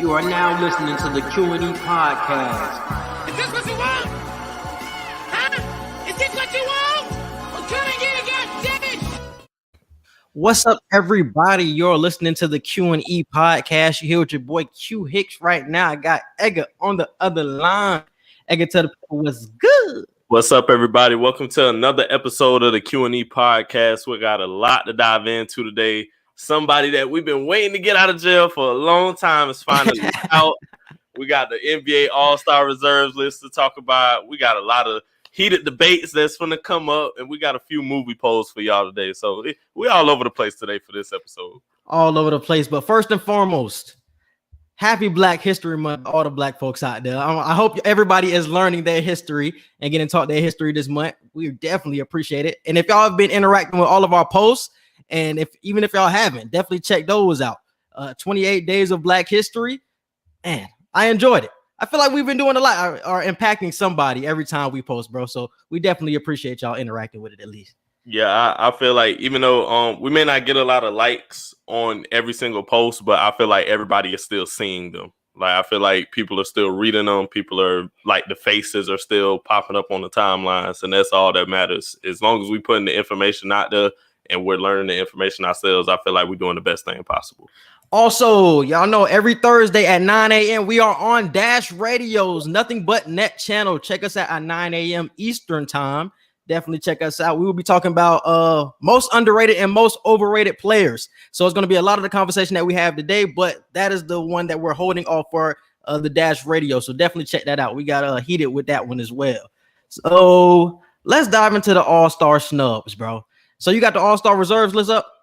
You are now listening to the Q&E Podcast. Is this what you want? Huh? Is this what you want? Well, come and get it, goddammit! What's up, everybody? You're listening to the Q&E Podcast. You're here with your boy Q Hicks right now. I got Edgar on the other line. Edgar, tell the people what's good. What's up, everybody? Welcome to another episode of the Q&E Podcast. We got a lot to dive into today. Somebody that we've been waiting to get out of jail for a long time is finally out. We got the NBA All-Star Reserves list to talk about. We got a lot of heated debates that's going to come up, and we got a few movie polls for y'all today. So we're all over the place today for this episode. All over the place. But first and foremost, happy Black History Month, all the Black folks out there. I hope everybody is learning their history and getting taught their history this month. We definitely appreciate it. And if y'all have been interacting with all of our posts, and even if y'all haven't, definitely check those out. 28 days of Black history, and I enjoyed it. I feel like we've been doing a lot, or impacting somebody every time we post, bro. So we definitely appreciate y'all interacting with it at least. Yeah, I feel like even though we may not get a lot of likes on every single post, but I feel like everybody is still seeing them. Like, I feel like people are still reading them. People are like, the faces are still popping up on the timelines, and that's all that matters. As long as we putting the information out there and we're learning the information ourselves, I feel like we're doing the best thing possible. Also, y'all know every Thursday at 9 a.m. we are on Dash Radio's Nothing But Net channel. Check us out at 9 a.m. Eastern time. Definitely check us out. We will be talking about most underrated and most overrated players. So it's going to be a lot of the conversation that we have today, but that is the one that we're holding off for the Dash Radio. So definitely check that out. We got heated with that one as well. So let's dive into the All-Star snubs, bro. So you got the All-Star Reserves list up?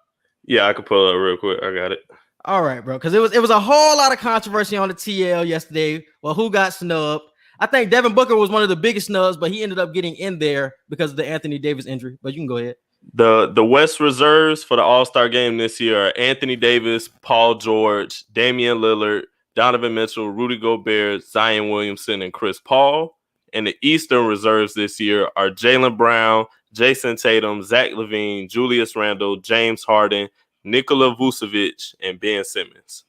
Yeah, I can pull it up real quick. I got it. All right, bro. Because it was a whole lot of controversy on the TL yesterday. Well, who got snubbed? I think Devin Booker was one of the biggest snubs, but he ended up getting in there because of the Anthony Davis injury. But you can go ahead. The West Reserves for the All-Star game this year are Anthony Davis, Paul George, Damian Lillard, Donovan Mitchell, Rudy Gobert, Zion Williamson, and Chris Paul. And the Eastern Reserves this year are Jaylen Brown, Jason Tatum, Zach LaVine, Julius Randle, James Harden, Nikola Vucevic, and Ben Simmons.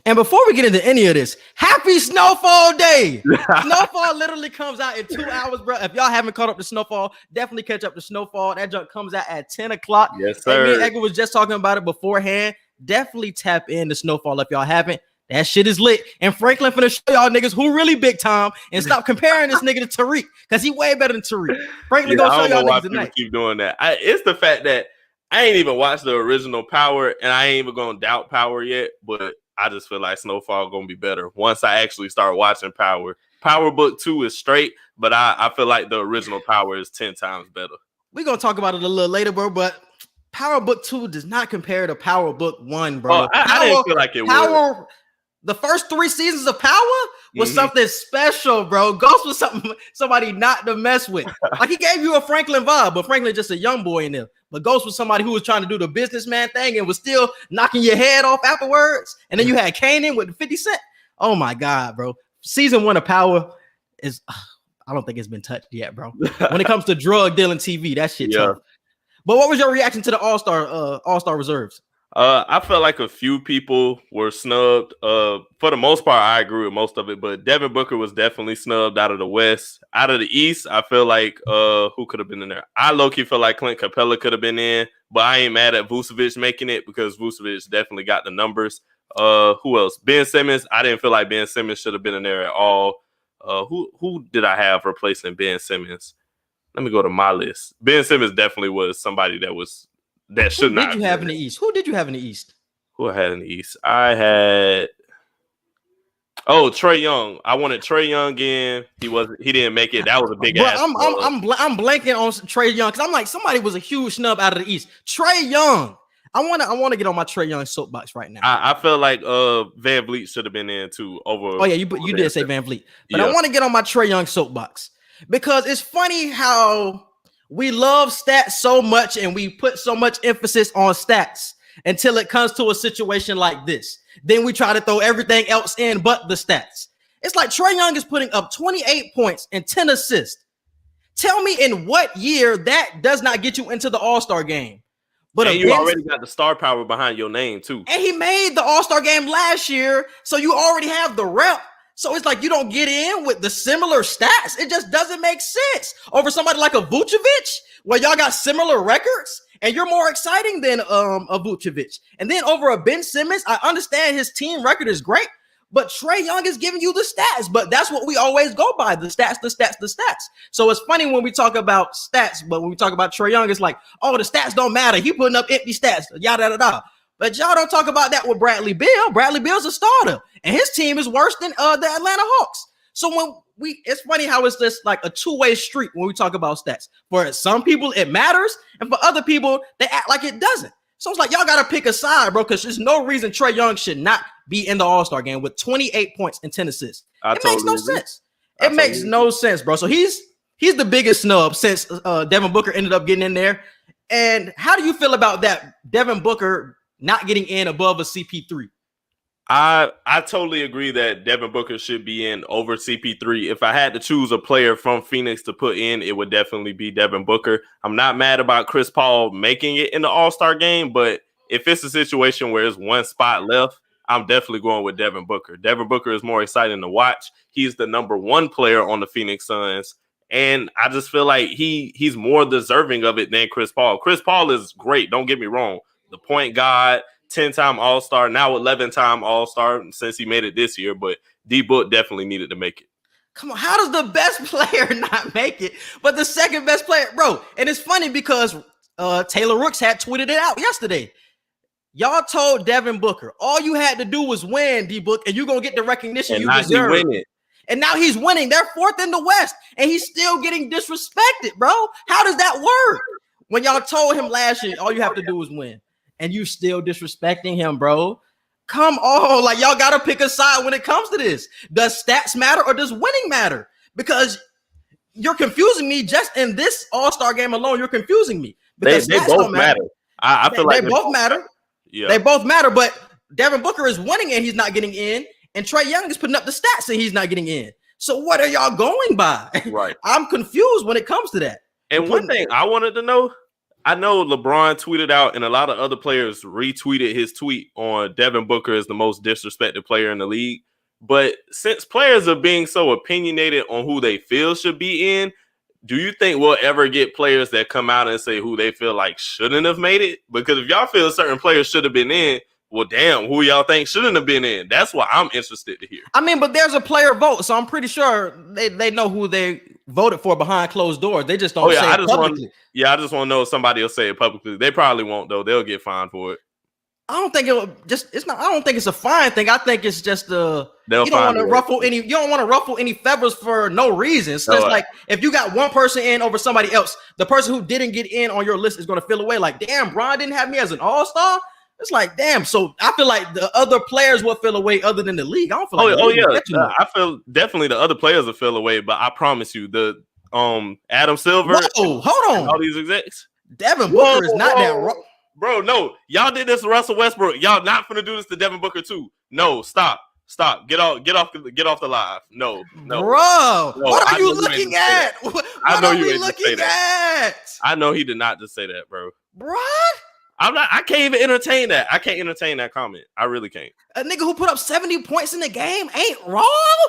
And before we get into any of this, happy Snowfall Day. Snowfall literally comes out in 2 hours, bro. If y'all haven't caught up to Snowfall, definitely catch up to Snowfall. That junk comes out at 10 o'clock. Yes, sir. And me and Edgar was just talking about it beforehand. Definitely tap in to Snowfall if y'all haven't. That shit is lit. And Franklin finna show y'all niggas who really big time and stop comparing this nigga to Tariq, because he way better than Tariq. Franklin gonna show y'all niggas tonight. Keep doing that. It's the fact that I ain't even watched the original Power, and I ain't even gonna doubt Power yet, but I just feel like Snowfall gonna be better once I actually start watching Power. Power Book 2 is straight, but I feel like the original Power is 10 times better. We're gonna talk about it a little later, bro, but Power Book 2 does not compare to Power Book 1, bro. Oh, I didn't feel like it would. The first 3 seasons of Power was something special, bro. Ghost was somebody not to mess with. Like, he gave you a Franklin vibe, but Franklin just a young boy in there. But Ghost was somebody who was trying to do the businessman thing and was still knocking your head off afterwards. And then you had Kanan with 50 Cent. Oh my God, bro. Season 1 of Power is, I don't think it's been touched yet, bro. When it comes to drug dealing TV, that shit tough. But what was your reaction to the All-Star Reserves? I felt like a few people were snubbed. For the most part, I agree with most of it, but Devin Booker was definitely snubbed out of the West. Out of the East, I feel like who could have been in there? I low-key feel like Clint Capella could have been in, but I ain't mad at Vucevic making it because Vucevic definitely got the numbers. Who else? Ben Simmons. I didn't feel like Ben Simmons should have been in there at all. Who did I have replacing Ben Simmons? Let me go to my list. Ben Simmons definitely was somebody that should not. Who did you have in the East? Who did you have in the East? Who I had in the East? I had Trey Young. I wanted Trey Young in. He didn't make it. That was a big ass. I'm blanking on Trey Young because I'm like, somebody was a huge snub out of the East. Trey Young. I want to get on my Trey Young soapbox right now. I feel like Van Vliet should have been in too. Oh yeah, you did say Van Vliet, but yeah. I want to get on my Trey Young soapbox because it's funny how we love stats so much and we put so much emphasis on stats until it comes to a situation like this. Then we try to throw everything else in but the stats. It's like Trey Young is putting up 28 points and 10 assists. Tell me in what year that does not get you into the All-Star game. But and you already got the star power behind your name too. And he made the All-Star game last year, so you already have the rep. So it's like you don't get in with the similar stats. It just doesn't make sense over somebody like a Vucevic, where y'all got similar records, and you're more exciting than a Vucevic. And then over a Ben Simmons, I understand his team record is great, but Trey Young is giving you the stats. But that's what we always go by, the stats. So it's funny when we talk about stats, but when we talk about Trey Young, it's like, oh, the stats don't matter. He putting up empty stats, yada, yada, yada. But y'all don't talk about that with Bradley Beal. Bradley Beal's a starter, and his team is worse than the Atlanta Hawks. So it's funny how it's just like a two-way street when we talk about stats. For some people, it matters, and for other people, they act like it doesn't. So it's like y'all got to pick a side, bro, because there's no reason Trey Young should not be in the All-Star game with 28 points and 10 assists. It makes no sense. It makes no sense, bro. So he's the biggest snub since Devin Booker ended up getting in there. And how do you feel about that, Devin Booker not getting in above a CP3? I totally agree that Devin Booker should be in over CP3. If I had to choose a player from Phoenix to put in, it would definitely be Devin Booker. I'm not mad about Chris Paul making it in the All-Star game, but if it's a situation where there's one spot left, I'm definitely going with Devin Booker. Devin Booker is more exciting to watch. He's the number one player on the Phoenix Suns, and I just feel like he's more deserving of it than Chris Paul. Chris Paul is great, don't get me wrong. The point guard, 10-time All-Star, now 11-time All-Star since he made it this year, but D-Book definitely needed to make it. Come on, how does the best player not make it, but the second best player, bro? And it's funny because Taylor Rooks had tweeted it out yesterday. Y'all told Devin Booker, all you had to do was win, D-Book, and you're going to get the recognition and you deserve. Winning. And now he's winning. They're fourth in the West, and he's still getting disrespected, bro. How does that work? When y'all told him last year, all you have to do is win, and you still disrespecting him, bro. Come on, like y'all got to pick a side when it comes to this. Does stats matter or does winning matter? Because you're confusing me just in this All-Star game alone. You're confusing me because they both matter. I feel like they both matter. Yeah, they both matter. But Devin Booker is winning and he's not getting in, and Trey Young is putting up the stats and he's not getting in. So what are y'all going by? Right. I'm confused when it comes to that. And one thing I wanted to know, I know LeBron tweeted out and a lot of other players retweeted his tweet on Devin Booker as the most disrespected player in the league. But since players are being so opinionated on who they feel should be in, do you think we'll ever get players that come out and say who they feel like shouldn't have made it? Because if y'all feel certain players should have been in, well, damn, who y'all think shouldn't have been in? That's what I'm interested to hear. I mean, but there's a player vote, so I'm pretty sure they know who they voted for behind closed doors. They just don't say it publicly. I just want to know if somebody will say it publicly. They probably won't, though. They'll get fined for it. I don't think I don't think it's a fine thing. I think it's just you don't want to ruffle any feathers for no reason. It's just like if you got one person in over somebody else, the person who didn't get in on your list is going to feel away. Like, damn, Bron didn't have me as an all-star. It's like, damn. So I feel like the other players will feel away other than the league. I don't feel like I feel definitely the other players will feel away, but I promise you, the Adam Silver. Whoa, hold on. All these execs. Devin Booker is not that bro. No, y'all did this to Russell Westbrook. Y'all not gonna do this to Devin Booker too. No, stop. Get off the live. No. Bro, what are you looking at? I know you looking at. I know he did not just say that, bro. I can't even entertain that. I can't entertain that comment. I really can't. A nigga who put up 70 points in the game ain't wrong.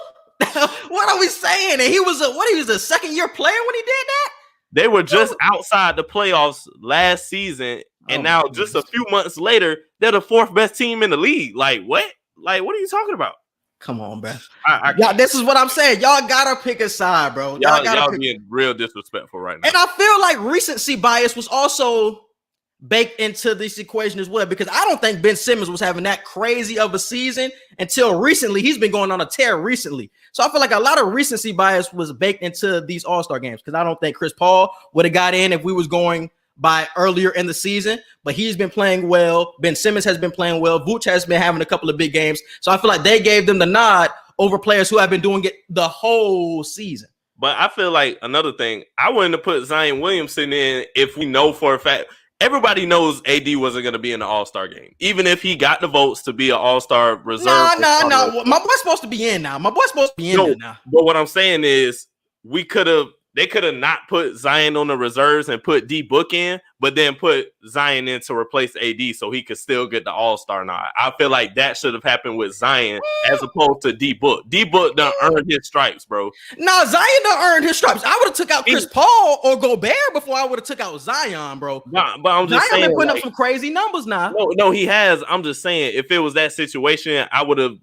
What are we saying? And he was a second-year player when he did that? They were just outside the playoffs last season, and now just a few months later, they're the fourth best team in the league. Like what? Like what are you talking about? Come on, bro. Y'all, this is what I'm saying. Y'all gotta pick a side, bro. Y'all being real disrespectful right now. And I feel like recency bias was also baked into this equation as well, because I don't think Ben Simmons was having that crazy of a season until recently. He's been going on a tear recently. So I feel like a lot of recency bias was baked into these All-Star games, because I don't think Chris Paul would have got in if we was going by earlier in the season, but he's been playing well. Ben Simmons has been playing well. Vooch has been having a couple of big games. So I feel like they gave them the nod over players who have been doing it the whole season. But I feel like another thing, I wouldn't have put Zion Williamson in if we know for a fact. Everybody knows AD wasn't going to be in the All-Star game, even if he got the votes to be an All-Star reserve. No. My boy's supposed to be in now. But what I'm saying is they could have not put Zion on the reserves and put D-Book in, but then put Zion in to replace AD so he could still get the All-Star nod. I feel like that should have happened with Zion as opposed to D-Book. D-Book done earned his stripes, bro. No, Zion done earned his stripes. I would have took out Chris Paul or Gobert before I would have took out Zion, bro. Nah, but I'm just Zion saying, been putting up some crazy numbers now. No, he has. I'm just saying, if it was that situation, I would have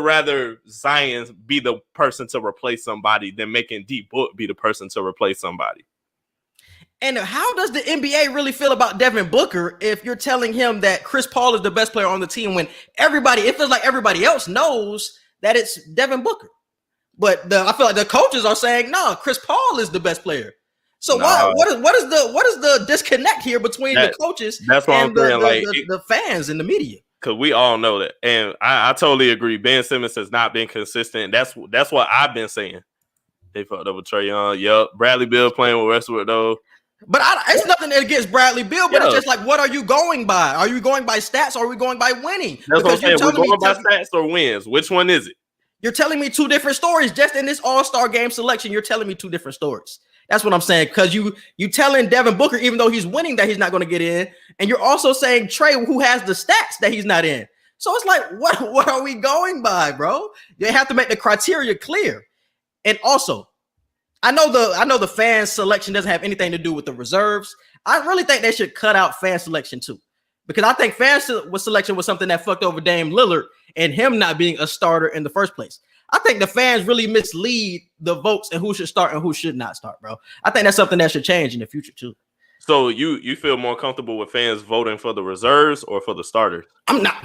rather Zion be the person to replace somebody than making D-Book be the person to replace somebody. And how does the NBA really feel about Devin Booker if you're telling him that Chris Paul is the best player on the team when it feels like everybody else knows that it's Devin Booker? But I feel like the coaches are saying, no, Chris Paul is the best player. So what is the disconnect here between the coaches and the fans and the media? Because we all know that. And I totally agree. Ben Simmons has not been consistent. That's what I've been saying. They fucked up with Trey Young. Yup. Bradley Beal playing with Westbrook, though. But it's nothing against Bradley Beal, but it's just like, what are you going by? Are you going by stats or are we going by winning? That's what I'm saying. We're going by stats or wins. Which one is it? You're telling me two different stories. Just in this All-Star game selection, you're telling me two different stories. That's what I'm saying. Because you telling Devin Booker, even though he's winning, that he's not going to get in. And you're also saying Trey, who has the stats, that he's not in. So it's like, what are we going by, bro? You have to make the criteria clear. And also, I know the fan selection doesn't have anything to do with the reserves. I really think they should cut out fan selection too, because I think fan selection was something that fucked over Dame Lillard and him not being a starter in the first place. I think the fans really mislead the votes and who should start and who should not start, bro. I think that's something that should change in the future too. So you feel more comfortable with fans voting for the reserves or for the starters?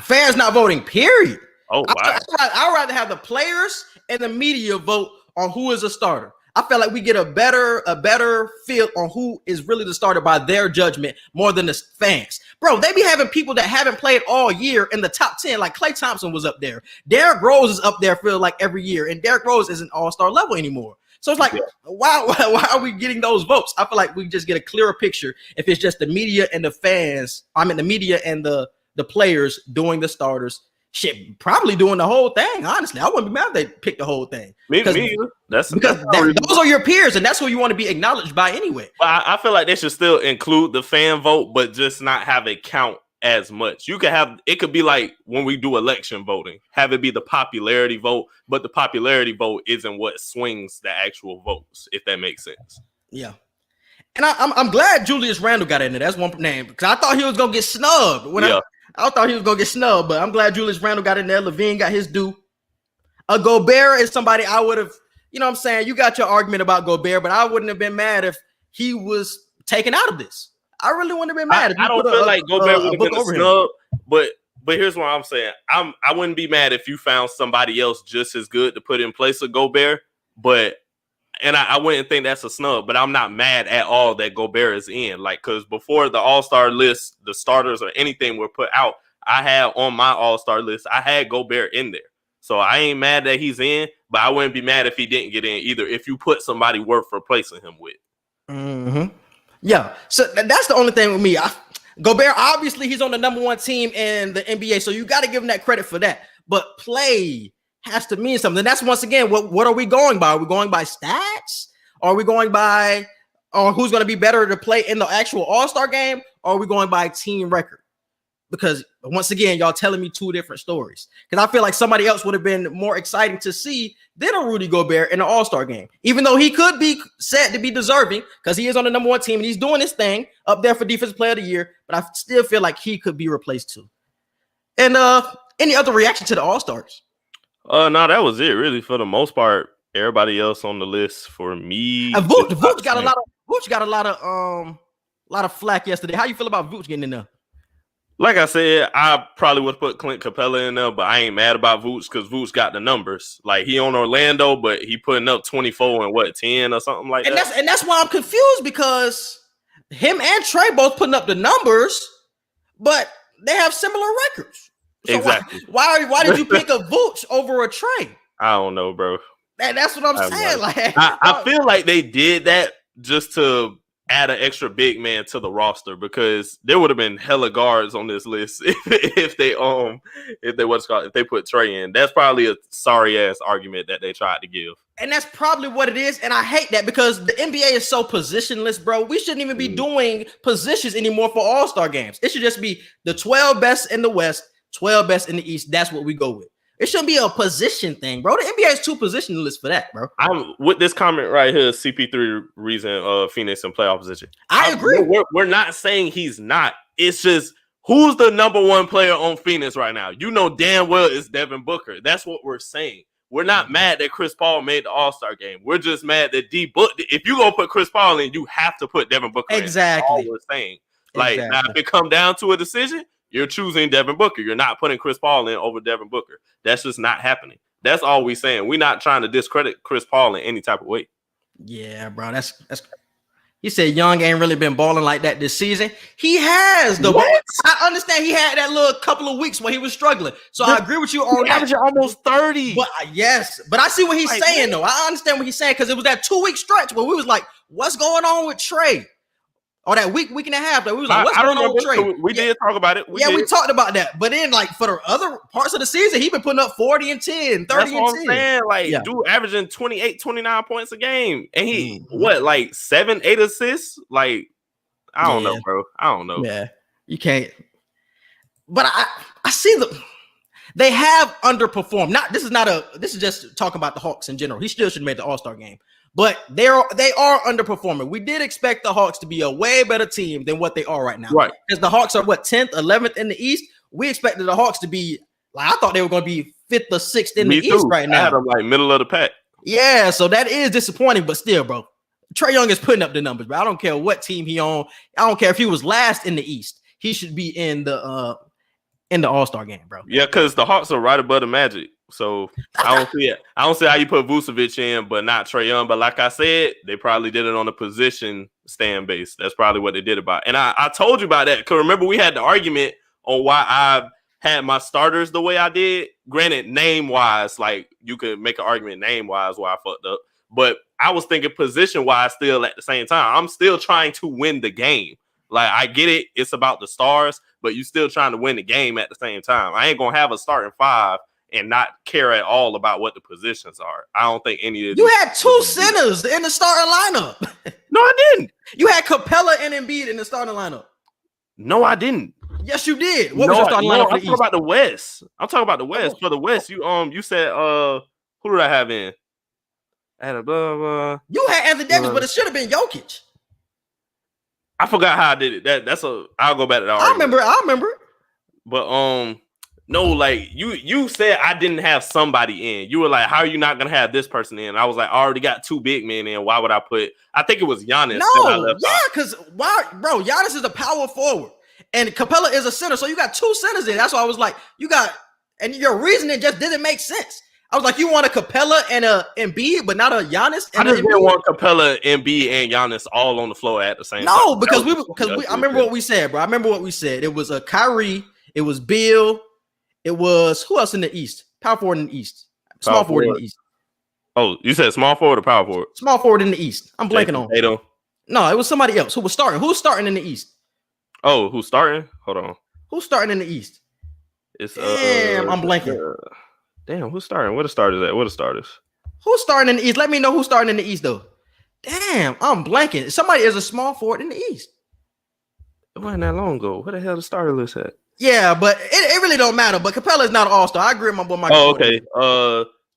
Fans not voting, period. Oh, wow. I'd rather have the players and the media vote on who is a starter. I feel like we get a better feel on who is really the starter by their judgment more than the fans. Bro, they be having people that haven't played all year in the top 10, like Klay Thompson was up there. Derrick Rose is up there, feel like every year, and Derrick Rose isn't all-star level anymore. So it's like, why are we getting those votes? I feel like we just get a clearer picture if it's just the media and the fans. I mean, the media and the players doing the starters. Shit, probably doing the whole thing. Honestly, I wouldn't be mad if they picked the whole thing. Me either. Those are your peers, and that's who you want to be acknowledged by anyway. But I feel like they should still include the fan vote, but just not have it count as much. You could have it could be like when we do election voting, have it be the popularity vote, but the popularity vote isn't what swings the actual votes, if that makes sense. Yeah. And I'm glad Julius Randle got in there. That's one name because I thought he was gonna get snubbed I thought he was going to get snubbed, but I'm glad Julius Randle got in there. Levine got his due. Gobert is somebody I would have, you know what I'm saying? You got your argument about Gobert, but I wouldn't have been mad if he was taken out of this. I really wouldn't have been mad. I don't feel like Gobert would have been a snub, but here's what I'm saying. I wouldn't be mad if you found somebody else just as good to put in place of Gobert, and I wouldn't think that's a snub, but I'm not mad at all that Gobert is in. Like, because before the All-Star list, the starters or anything were put out, I had on my All-Star list, I had Gobert in there. So I ain't mad that he's in, but I wouldn't be mad if he didn't get in either, if you put somebody worth replacing him with. Mm-hmm. Yeah, so that's the only thing with me. Gobert, obviously, he's on the number one team in the NBA, so you got to give him that credit for that. But play has to mean something. That's once again, what are we going by? Are we going by stats? Are we going by who's going to be better to play in the actual All-Star game? Or are we going by team record? Because once again, y'all telling me two different stories. Because I feel like somebody else would have been more exciting to see than a Rudy Gobert in the All-Star game. Even though he could be said to be deserving because he is on the number one team and he's doing his thing up there for Defensive Player of the Year. But I still feel like he could be replaced too. And any other reaction to the All-Stars? No, that was it really for the most part. Everybody else on the list for me. Vooch got a lot of flack yesterday. How you feel about Vooch getting in there? Like I said, I probably would put Clint Capella in there, but I ain't mad about Vooch because Vooch got the numbers. Like, he on Orlando, but he putting up 24 and 10 or something like that. And that's why I'm confused, because him and Trey both putting up the numbers, but they have similar records. So exactly. Why did you pick a Vooch over a Trey? I don't know, bro. And that's what I'm saying. Like, I feel like they did that just to add an extra big man to the roster, because there would have been hella guards on this list if they put Trey in. That's probably a sorry ass argument that they tried to give. And that's probably what it is. And I hate that because the NBA is so positionless, bro. We shouldn't even be doing positions anymore for All-Star games. It should just be the 12 best in the West, 12 best in the East. That's what we go with. It shouldn't be a position thing, bro. The NBA is too positionless for that, bro. I'm with this comment right here. CP3 reason Phoenix in playoff position. I agree. We're not saying he's not. It's just who's the number one player on Phoenix right now? You know damn well it's Devin Booker. That's what we're saying. We're not mad that Chris Paul made the All-Star game. We're just mad that if you gonna put Chris Paul in, you have to put Devin Booker in. That's all we're saying. Like now, if it come down to a decision, you're choosing Devin Booker. You're not putting Chris Paul in over Devin Booker. That's just not happening. That's all we're saying. We're not trying to discredit Chris Paul in any type of way. Yeah, bro. That's. You said Young ain't really been balling like that this season. He has, though. I understand he had that little couple of weeks where he was struggling. So I agree with you on that. Averaging almost 30. But but I see what he's saying, though. I understand what he's saying because it was that 2-week stretch where we was like, what's going on with Trey? Or that week and a half that we was like, what's going on with Trey? We did talk about it. We talked about that. But then, like, for the other parts of the season, he been putting up 40 and 10, 30 That's and what 10. I'm saying. Like, dude averaging 28, 29 points a game. And he, 7, 8 assists? Like, I don't know, bro. I don't know. Yeah, you can't. But I see they have underperformed. This is just talking about the Hawks in general. He still should have made the All-Star game. But they are underperforming. We did expect the Hawks to be a way better team than what they are right now. Right. Because the Hawks are 10th, 11th in the East. We expected the Hawks to be I thought they were going to be 5th or 6th in the East right now. I had them like middle of the pack. Yeah, so that is disappointing, but still, bro. Trey Young is putting up the numbers, bro. I don't care what team he on. I don't care if he was last in the East. He should be in the All-Star game, bro. Yeah, because the Hawks are right above the Magic. So I don't see it. I don't see how you put Vucevic in, but not Trey Young. But like I said, they probably did it on a position stand base. That's probably what they did about it. And I told you about that. Because remember, we had the argument on why I had my starters the way I did. Granted, name-wise, like you could make an argument name-wise why I fucked up. But I was thinking position-wise still at the same time. I'm still trying to win the game. Like, I get it. It's about the stars, but you still trying to win the game at the same time. I ain't going to have a starting 5 and not care at all about what the positions are. I don't think any of you had 2 centers in the starting lineup. No, I didn't. You had Capella and Embiid in the starting lineup. No, I didn't. Yes, you did. What was your starting lineup? I'm talking about the West. I'm talking about the West. For the West, you said who did I have in? I had a blah blah. You had Anthony Davis, but it should have been Jokic. I forgot how I did it. I'll go back to that. I remember. But no, like you said I didn't have somebody in. You were like, how are you not gonna have this person in? I was like, I already got 2 big men in. Why would I put? I think it was Giannis. No, because why, bro? Giannis is a power forward, and Capella is a center. So you got 2 centers in. That's why I was like, and your reasoning just didn't make sense. I was like, you want a Capella and a Embiid, but not a Giannis. I just didn't want Capella, Embiid, and Giannis all on the floor at the same time. No, because I remember what we said, bro. I remember what we said. It was a Kyrie. It was Bill. It was who else in the East? Power forward in the East. Small forward in the East. Oh, you said small forward or power forward? Small forward in the East. I'm blanking on. Tatum. No, it was somebody else who was starting. Who's starting in the East? Oh, who's starting? Hold on. Who's starting in the East? It's I'm blanking. Damn, who's starting? What are starters at? What are starters? Who's starting in the East? Let me know who's starting in the East, though. Damn, I'm blanking. Somebody is a small forward in the East. It wasn't that long ago. Where the hell the starter list at? Yeah, but it really don't matter. But Capella is not an all-star. I agree with my boy Michael. Oh, okay.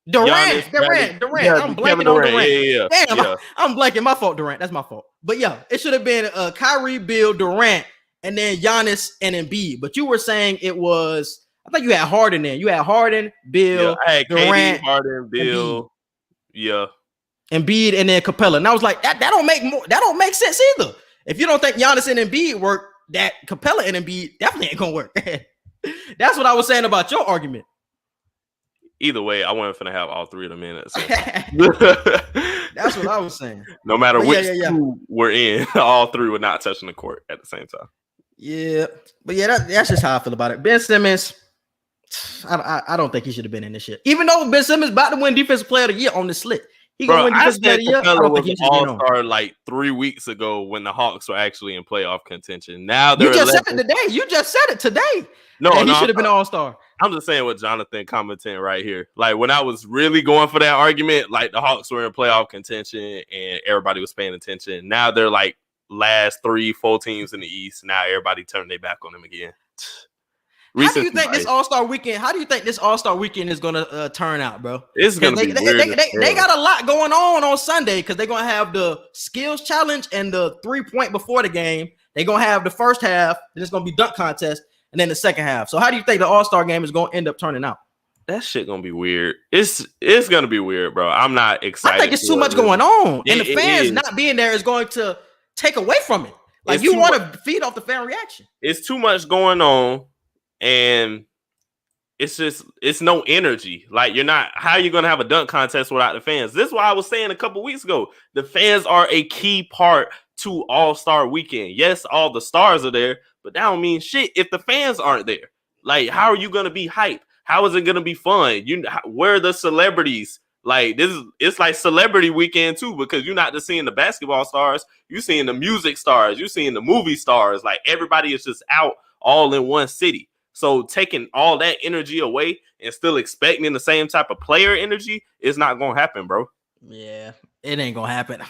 Durant. Yeah, I'm blanking on Durant. Yeah. Damn, I'm blanking. My fault, Durant. That's my fault. But yeah, it should have been Kyrie, Bill, Durant, and then Giannis and Embiid. But you were saying it was. I think you had Harden then. You had Harden, Bill, Durant, KD, Harden, Bill, Embiid, and then Capella. And I was like, that don't make sense either. If you don't think Giannis and Embiid work, that Capella and Embiid definitely ain't gonna work. That's what I was saying about your argument. Either way, I wasn't finna have all 3 of them in it. So. That's what I was saying. No matter which 2 we're in, all 3 were not touching the court at the same time. Yeah, but yeah, that's just how I feel about it. Ben Simmons. I don't think he should have been in this shit. Even though Ben Simmons about to win Defensive Player of the Year on the slip. He gonna win Defensive Player of the Year. I don't think he should be All-Star like 3 weeks ago when the Hawks were actually in playoff contention. Now you just said it today. You just said it today. No, he should have been All-Star. I'm just saying what Jonathan commenting right here. Like when I was really going for that argument, like the Hawks were in playoff contention and everybody was paying attention. Now they're like last 3-4 teams in the East. Now everybody turned their back on them again. How do you think this All-Star weekend? How do you think this All-Star weekend is gonna turn out, bro? It's gonna be weird. They got a lot going on Sunday because they're gonna have the skills challenge and the 3-point before the game. They're gonna have the first half, and it's gonna be dunk contest, and then the second half. So how do you think the All-Star game is gonna end up turning out? That shit gonna be weird. It's gonna be weird, bro. I'm not excited. I think it's too much going on, and the fans not being there is going to take away from it. Like you want to feed off the fan reaction. It's too much going on, and it's no energy. Like how are you gonna have a dunk contest without the fans? This is why I was saying a couple weeks ago. The fans are a key part to All-Star weekend. Yes, all the stars are there, but that don't mean shit if the fans aren't there. Like, how are you gonna be hype? How is it gonna be fun? Where are the celebrities? Like it's like celebrity weekend too, because you're not just seeing the basketball stars, you're seeing the music stars, you're seeing the movie stars. Like everybody is just out all in one city. So taking all that energy away and still expecting the same type of player energy is not gonna happen, bro. Yeah, it ain't gonna happen.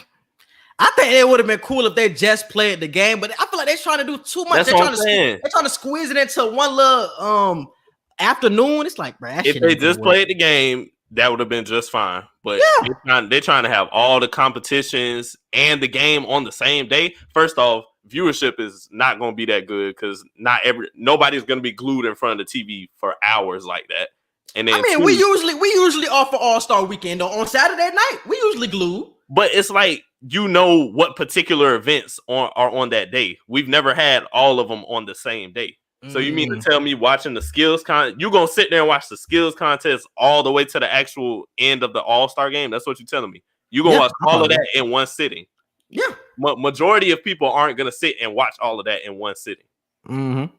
I think it would have been cool if they just played the game, but I feel like they're trying to do too much. They're trying to squeeze it into one little afternoon. It's like, bro, if they just played the game, that would have been just fine. But they're trying to have all the competitions and the game on the same day. First off, viewership is not going to be that good because nobody's going to be glued in front of the TV for hours like that. And then we usually offer All-Star Weekend on Saturday night. We usually glued. But it's like what particular events are on that day. We've never had all of them on the same day. So you mean to tell me watching the skills you're going to sit there and watch the skills contest all the way to the actual end of the All-Star game? That's what you're telling me. You're going to watch all of that in one sitting. Yeah. Majority of people aren't going to sit and watch all of that in one sitting. Mm-hmm.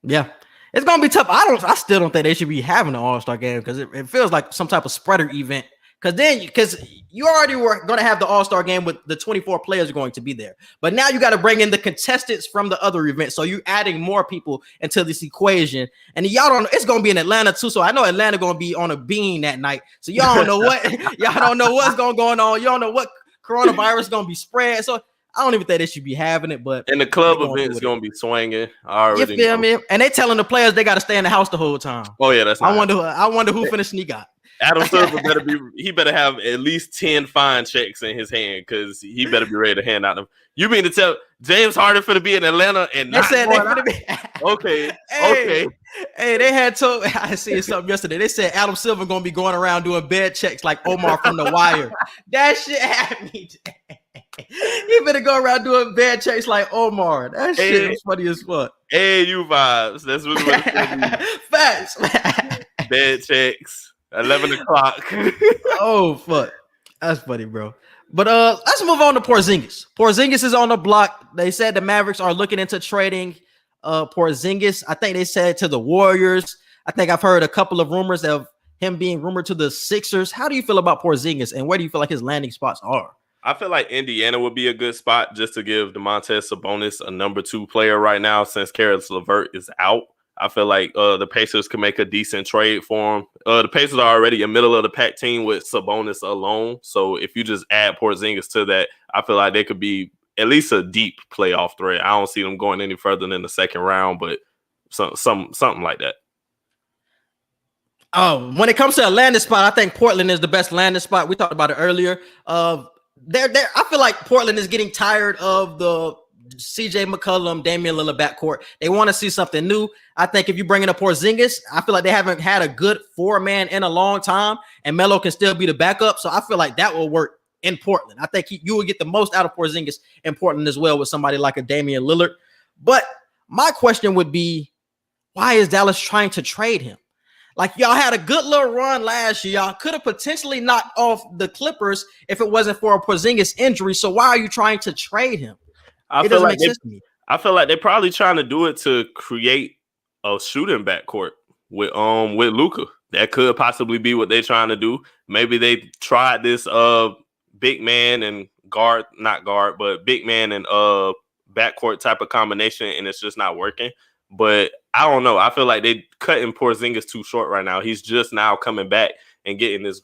Yeah. It's going to be tough. I still don't think they should be having an All-Star game because it feels like some type of spreader event. Because you already were going to have the All-Star game with the 24 players going to be there. But now you got to bring in the contestants from the other events. So you're adding more people into this equation. And y'all don't know, it's going to be in Atlanta too. So I know Atlanta going to be on a bean that night. So y'all don't know y'all don't know what's going on. You don't know what coronavirus is going to be spread. So I don't even think they should be having it. But and the club event is going to be swinging. You feel me? And they telling the players they got to stay in the house the whole time. Oh yeah, that's nice. I wonder who finna sneak out. Adam Silver better have at least 10 fine checks in his hand because he better be ready to hand out them. You mean to tell James Harden finna be in Atlanta and they said they finna be okay. Hey, they had told I seen something yesterday. They said Adam Silver gonna be going around doing bed checks like Omar from The Wire. That shit had me. He better go around doing bed checks like Omar. That shit is funny as fuck. AAU vibes. That's what Facts. Bed checks. 11 o'clock. Oh fuck, that's funny, bro. But let's move on to Porzingis. Porzingis is on the block. They said the Mavericks are looking into trading Porzingis. I think they said to the Warriors. I think I've heard a couple of rumors of him being rumored to the Sixers. How do you feel about Porzingis, and where do you feel like his landing spots are? I feel like Indiana would be a good spot just to give Domantas Sabonis a number 2 player right now since Karis LeVert is out. I feel like the Pacers could make a decent trade for him. The Pacers are already a middle of the pack team with Sabonis alone. So if you just add Porzingis to that, I feel like they could be at least a deep playoff threat. I don't see them going any further than the second round, but something like that. When it comes to a landing spot, I think Portland is the best landing spot. We talked about it earlier. I feel like Portland is getting tired of the CJ McCollum, Damian Lillard backcourt. They want to see something new. I think if you bring in a Porzingis, I feel like they haven't had a good 4-man in a long time, and Melo can still be the backup. So I feel like that will work in Portland. I think you will get the most out of Porzingis in Portland as well with somebody like a Damian Lillard. But my question would be, why is Dallas trying to trade him? Like, y'all had a good little run last year. Y'all could have potentially knocked off the Clippers if it wasn't for a Porzingis injury. So why are you trying to trade him? I feel like they're probably trying to do it to create a shooting backcourt with Luka. That could possibly be what they're trying to do. Maybe they tried this big man and big man and backcourt type of combination, and it's just not working. But I don't know. I feel like they cutting Porzingis too short right now. He's just now coming back and getting his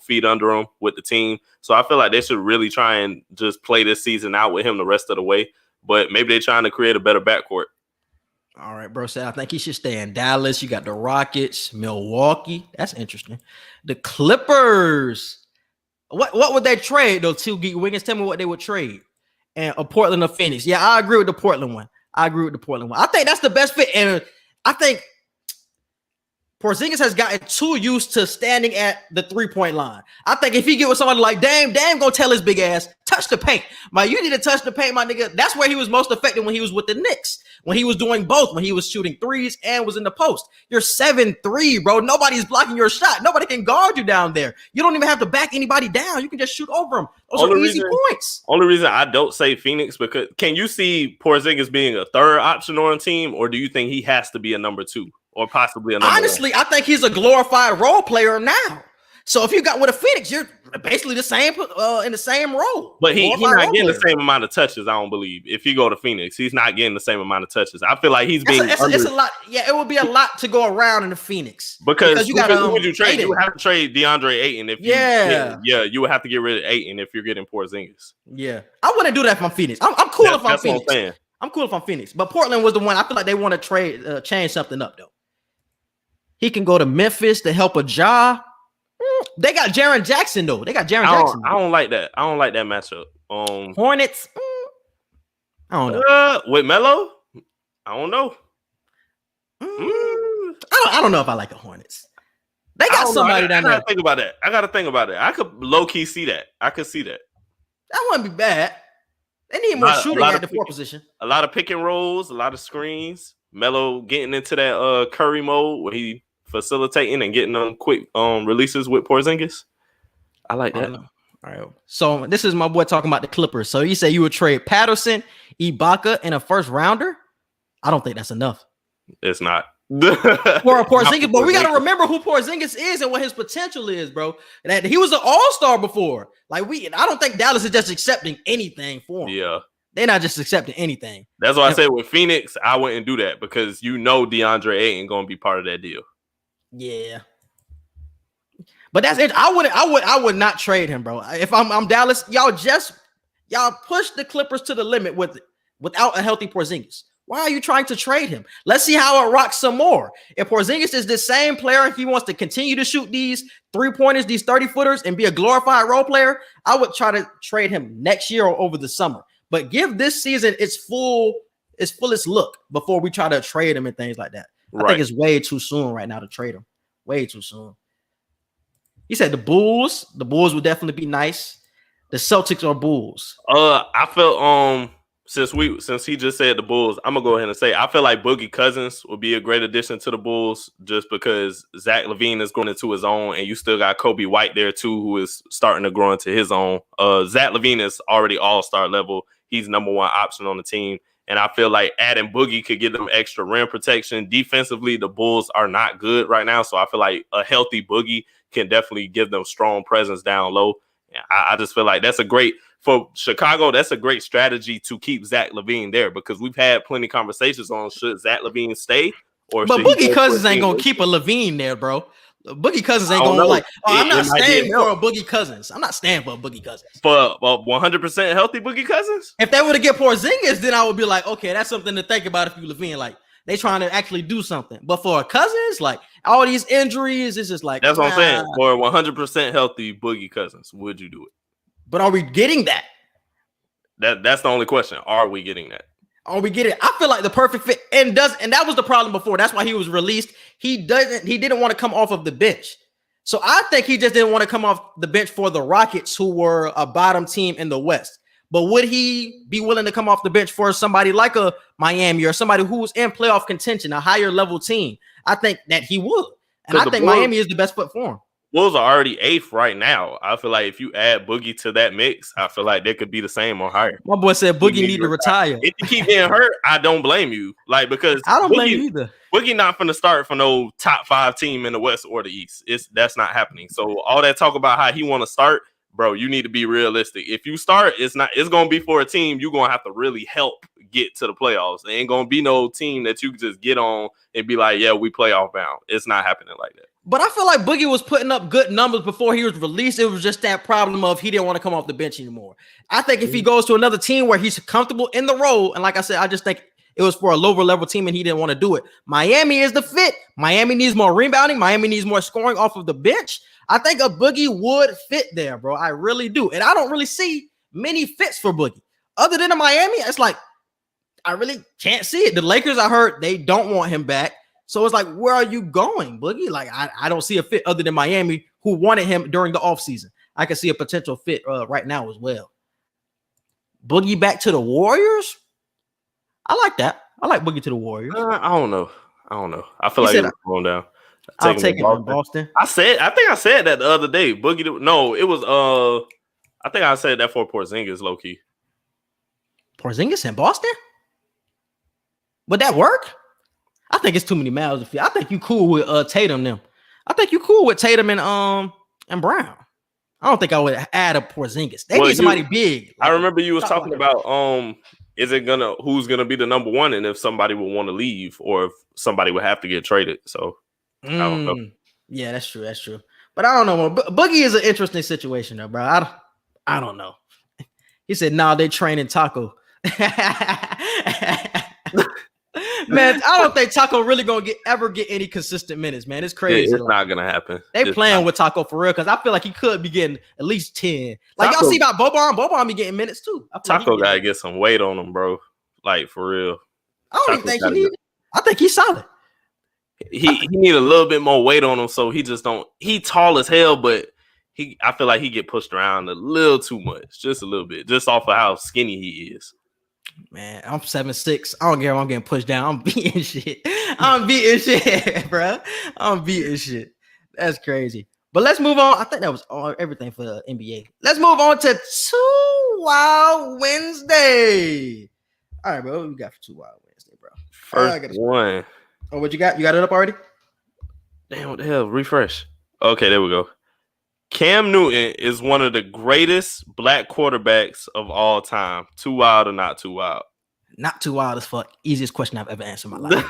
feet under him with the team. So I feel like they should really try and just play this season out with him the rest of the way. But maybe they're trying to create a better backcourt. All right, bro. So I think he should stay in Dallas. You got the Rockets, Milwaukee. That's interesting. The Clippers. What would they trade, those two geek wingers? Tell me what they would trade. And a Portland or Phoenix. Yeah, I agree with the Portland one. I think that's the best fit. And I think Porzingis has gotten too used to standing at the 3-point line. I think if he get with somebody like Dame gonna tell his big ass, touch the paint. You need to touch the paint, my nigga. That's where he was most effective when he was with the Knicks. When he was doing both, when he was shooting threes and was in the post. You're 7'3", bro. Nobody's blocking your shot. Nobody can guard you down there. You don't even have to back anybody down. You can just shoot over them. Those are easy points. Only reason I don't say Phoenix, because can you see Porzingis being a third option on a team, or do you think he has to be a number 2 or possibly a number 1? Honestly, I think he's a glorified role player now. So if you got with a Phoenix, you're basically the same in the same role. But he's not getting the same amount of touches, I don't believe. If you go to Phoenix, he's not getting the same amount of touches. I feel like he's being it's a lot. Yeah, it would be a lot to go around in the Phoenix. Because you got who would you trade? You would have to trade DeAndre Ayton if you would have to get rid of Ayton if you're getting Porzingis. Yeah. I wouldn't do that if I'm Phoenix. I'm cool if I'm Phoenix. I'm cool if I'm Phoenix. But Portland was the one. I feel like they want to change something up though. He can go to Memphis to help a Ja. They got Jaren Jackson though. I don't like that. I don't like that matchup. Hornets. I don't know. With Melo, I don't know. I don't know if I like the Hornets. They got somebody down there. I gotta think about it. I could low key see that. I could see that. That wouldn't be bad. They need more shooting at the 4 position. A lot of pick and rolls, a lot of screens. Melo getting into that Curry mode where he facilitating and getting them quick releases with Porzingis. I like that. All right. So this is my boy talking about the Clippers. So you say you would trade Patterson, Ibaka, and a first rounder? I don't think that's enough. It's not. For a Porzingis, but we got to remember who Porzingis is and what his potential is, bro. That he was an all-star before. I don't think Dallas is just accepting anything for him. Yeah. They're not just accepting anything. That's why I said with Phoenix, I wouldn't do that because DeAndre Ayton going to be part of that deal. Yeah, but that's it. I would not trade him, bro. If I'm Dallas, y'all push the Clippers to the limit without a healthy Porzingis. Why are you trying to trade him? Let's see how it rocks some more. If Porzingis is the same player, he wants to continue to shoot these 3-pointers, these 30-footers, and be a glorified role player, I would try to trade him next year or over the summer. But give this season its fullest look before we try to trade him and things like that. I think it's way too soon right now to trade him. Way too soon. He said the Bulls. The Bulls would definitely be nice. The Celtics or Bulls. I felt since he just said the Bulls, I'm gonna go ahead and say I feel like Boogie Cousins would be a great addition to the Bulls just because Zach LaVine is going into his own, and you still got Kobe White there too, who is starting to grow into his own. Zach LaVine is already all-star level. He's number 1 option on the team. And I feel like adding Boogie could give them extra rim protection. Defensively, the Bulls are not good right now. So I feel like a healthy Boogie can definitely give them strong presence down low. I just feel like for Chicago, that's a great strategy to keep Zach LaVine there because we've had plenty of conversations on should Zach LaVine stay or but Boogie Cousins ain't going to keep a LaVine there, bro. Boogie Cousins ain't going to I'm not staying for a Boogie Cousins. I'm not staying for a Boogie Cousins. For 100% healthy Boogie Cousins? If they were to get Porzingis, then I would be like, okay, that's something to think about if you LaVine. Like, they trying to actually do something. But for a Cousins, like, all these injuries, it's just like... That's what I'm saying. For 100% healthy Boogie Cousins, would you do it? But are we getting that? That's the only question. Are we getting that? Are we getting it? I feel like the perfect fit and that was the problem before. That's why he was released. He didn't want to come off of the bench. So I think he just didn't want to come off the bench for the Rockets, who were a bottom team in the West. But would he be willing to come off the bench for somebody like a Miami or somebody who's in playoff contention, a higher level team? I think that he would. And I think Miami is the best foot for him. Bulls are already 8th right now. I feel like if you add Boogie to that mix, I feel like they could be the same or higher. My boy said Boogie need to retire. If you keep getting hurt, I don't blame you. Like, because I don't blame you either. Boogie not finna start for no top 5 team in the West or the East. That's not happening. So all that talk about how he want to start, bro, you need to be realistic. If you start, it's gonna be for a team you're gonna have to really help get to the playoffs. There ain't gonna be no team that you can just get on and be like, yeah, we playoff bound. It's not happening like that. But I feel like Boogie was putting up good numbers before he was released. It was just that problem of he didn't want to come off the bench anymore. I think if he goes to another team where he's comfortable in the role, and like I said, I just think it was for a lower level team and he didn't want to do it. Miami is the fit. Miami needs more rebounding. Miami needs more scoring off of the bench. I think a Boogie would fit there, bro. I really do. And I don't really see many fits for Boogie. Other than in Miami, it's like, I really can't see it. The Lakers, I heard they don't want him back. So it's like, where are you going, Boogie? Like, I don't see a fit other than Miami, who wanted him during the offseason. I can see a potential fit right now as well. Boogie back to the Warriors? I like that. I like Boogie to the Warriors. I don't know. I feel like it's going down. I'll take him in Boston. I think I said that the other day. Boogie. No, it was I think I said that for Porzingis, low key. Porzingis in Boston? Would that work? I think it's too many miles to feed. I think you cool with Tatum them. I think you cool with Tatum and Brown. I don't think I would add a Porzingis. They need somebody big. I remember you was talking about who's gonna be the number one, and if somebody would want to leave or if somebody would have to get traded. So I don't know. Yeah, that's true. That's true. But I don't know. Boogie is an interesting situation though, bro. I don't know. He said, "Nah, they training Taco." Man, I don't think Taco really gonna ever get any consistent minutes, man. It's crazy. It's not gonna happen. They playing with Taco for real because I feel like he could be getting at least 10. Like y'all see about Boban. Boban be getting minutes too. Taco gotta get some weight on him, bro. Like for real. I don't even think he needs. I think he's solid. He need a little bit more weight on him, so he just don't. He tall as hell, but I feel like he get pushed around a little too much, just a little bit, just off of how skinny he is. Man, I'm 7'6". I don't care if I'm getting pushed down. I'm beating shit. Bro. I'm beating shit. That's crazy. But let's move on. I think that was everything for the NBA. Let's move on to 2 Wild Wednesday. All right, bro. What we got for 2 Wild Wednesday, bro? First one. Oh, what you got? You got it up already? Damn, what the hell? Refresh. Okay, there we go. Cam Newton is one of the greatest black quarterbacks of all time. Too wild or not too wild? Not too wild as fuck. Easiest question I've ever answered in my life.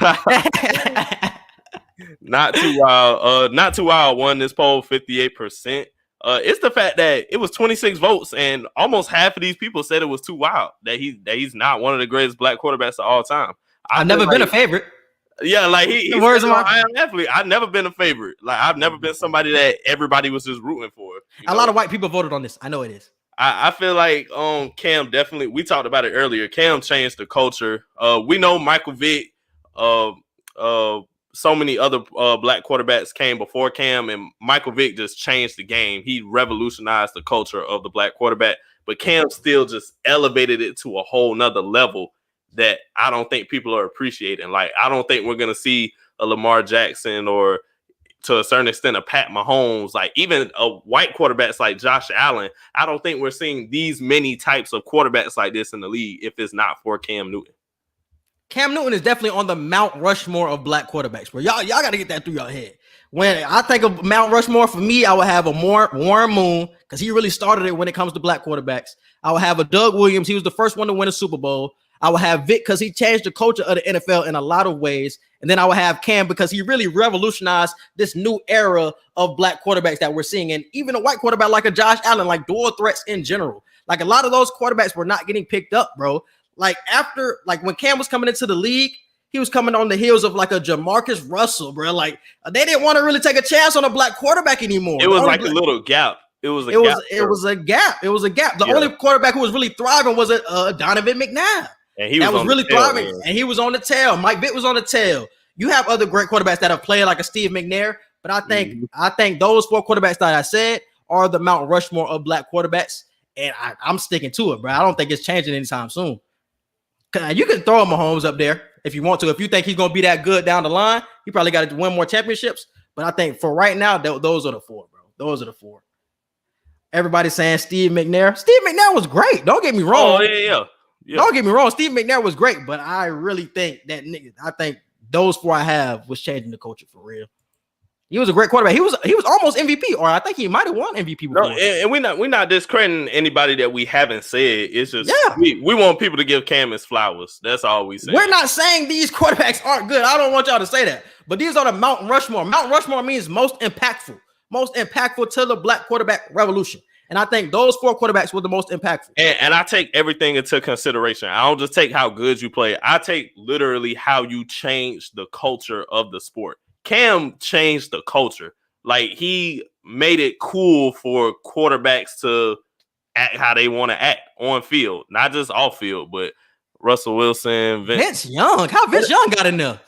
Not too wild. Not too wild won this poll 58%. It's the fact that it was 26 votes and almost half of these people said it was too wild. That he's not one of the greatest black quarterbacks of all time. I've never been a favorite. Yeah, like he's I am athlete. I've never been a favorite. Like I've never been somebody that everybody was just rooting for. A lot of white people voted on this. I know it is. I feel like Cam definitely. We talked about it earlier. Cam changed the culture. We know Michael Vick. So many other black quarterbacks came before Cam, and Michael Vick just changed the game. He revolutionized the culture of the black quarterback. But Cam still just elevated it to a whole nother level that I don't think people are appreciating. Like, I don't think we're going to see a Lamar Jackson or to a certain extent a Pat Mahomes, like even a white quarterbacks like Josh Allen. I don't think we're seeing these many types of quarterbacks like this in the league if it's not for Cam Newton. Cam Newton is definitely on the Mount Rushmore of black quarterbacks, bro. Y'all got to get that through your head. When I think of Mount Rushmore, for me, I would have a Warren Moon because he really started it when it comes to black quarterbacks. I would have a Doug Williams. He was the first one to win a Super Bowl. I would have Vic because he changed the culture of the NFL in a lot of ways. And then I would have Cam because he really revolutionized this new era of black quarterbacks that we're seeing. And even a white quarterback like a Josh Allen, like dual threats in general. Like a lot of those quarterbacks were not getting picked up, bro. Like after, like when Cam was coming into the league, he was coming on the heels of like a Jamarcus Russell, bro. Like they didn't want to really take a chance on a black quarterback anymore. It was like a little gap. It was a gap. The only quarterback who was really thriving was Donovan McNair. And he was really thriving, and he was on the tail. Mike Vick was on the tail. You have other great quarterbacks that have played like a Steve McNair, but I think those 4 quarterbacks that I said are the Mount Rushmore of black quarterbacks, and I'm sticking to it, bro. I don't think it's changing anytime soon. You can throw Mahomes up there if you want to. If you think he's going to be that good down the line, he probably got to win more championships. But I think for right now, those are the 4, bro. Those are the 4. Everybody's saying Steve McNair. Steve McNair was great. Don't get me wrong. Oh, yeah. Don't get me wrong. Steve McNair was great, but I really think I think those 4 I have was changing the culture for real. He was a great quarterback. He was almost MVP, or I think he might have won MVP before. No, and we're not discrediting anybody that we haven't said. It's just Yeah. we want people to give Cam his flowers. That's all we say. We're not saying these quarterbacks aren't good. I don't want y'all to say that. But these are the Mount Rushmore. Mount Rushmore means most impactful to the black quarterback revolution. And I think those 4 quarterbacks were the most impactful. And I take everything into consideration. I don't just take how good you play. I take literally how you change the culture of the sport. Cam changed the culture. Like, he made it cool for quarterbacks to act how they want to act on field, not just off field, but Russell Wilson, Vince Young. How Vince Young got in there?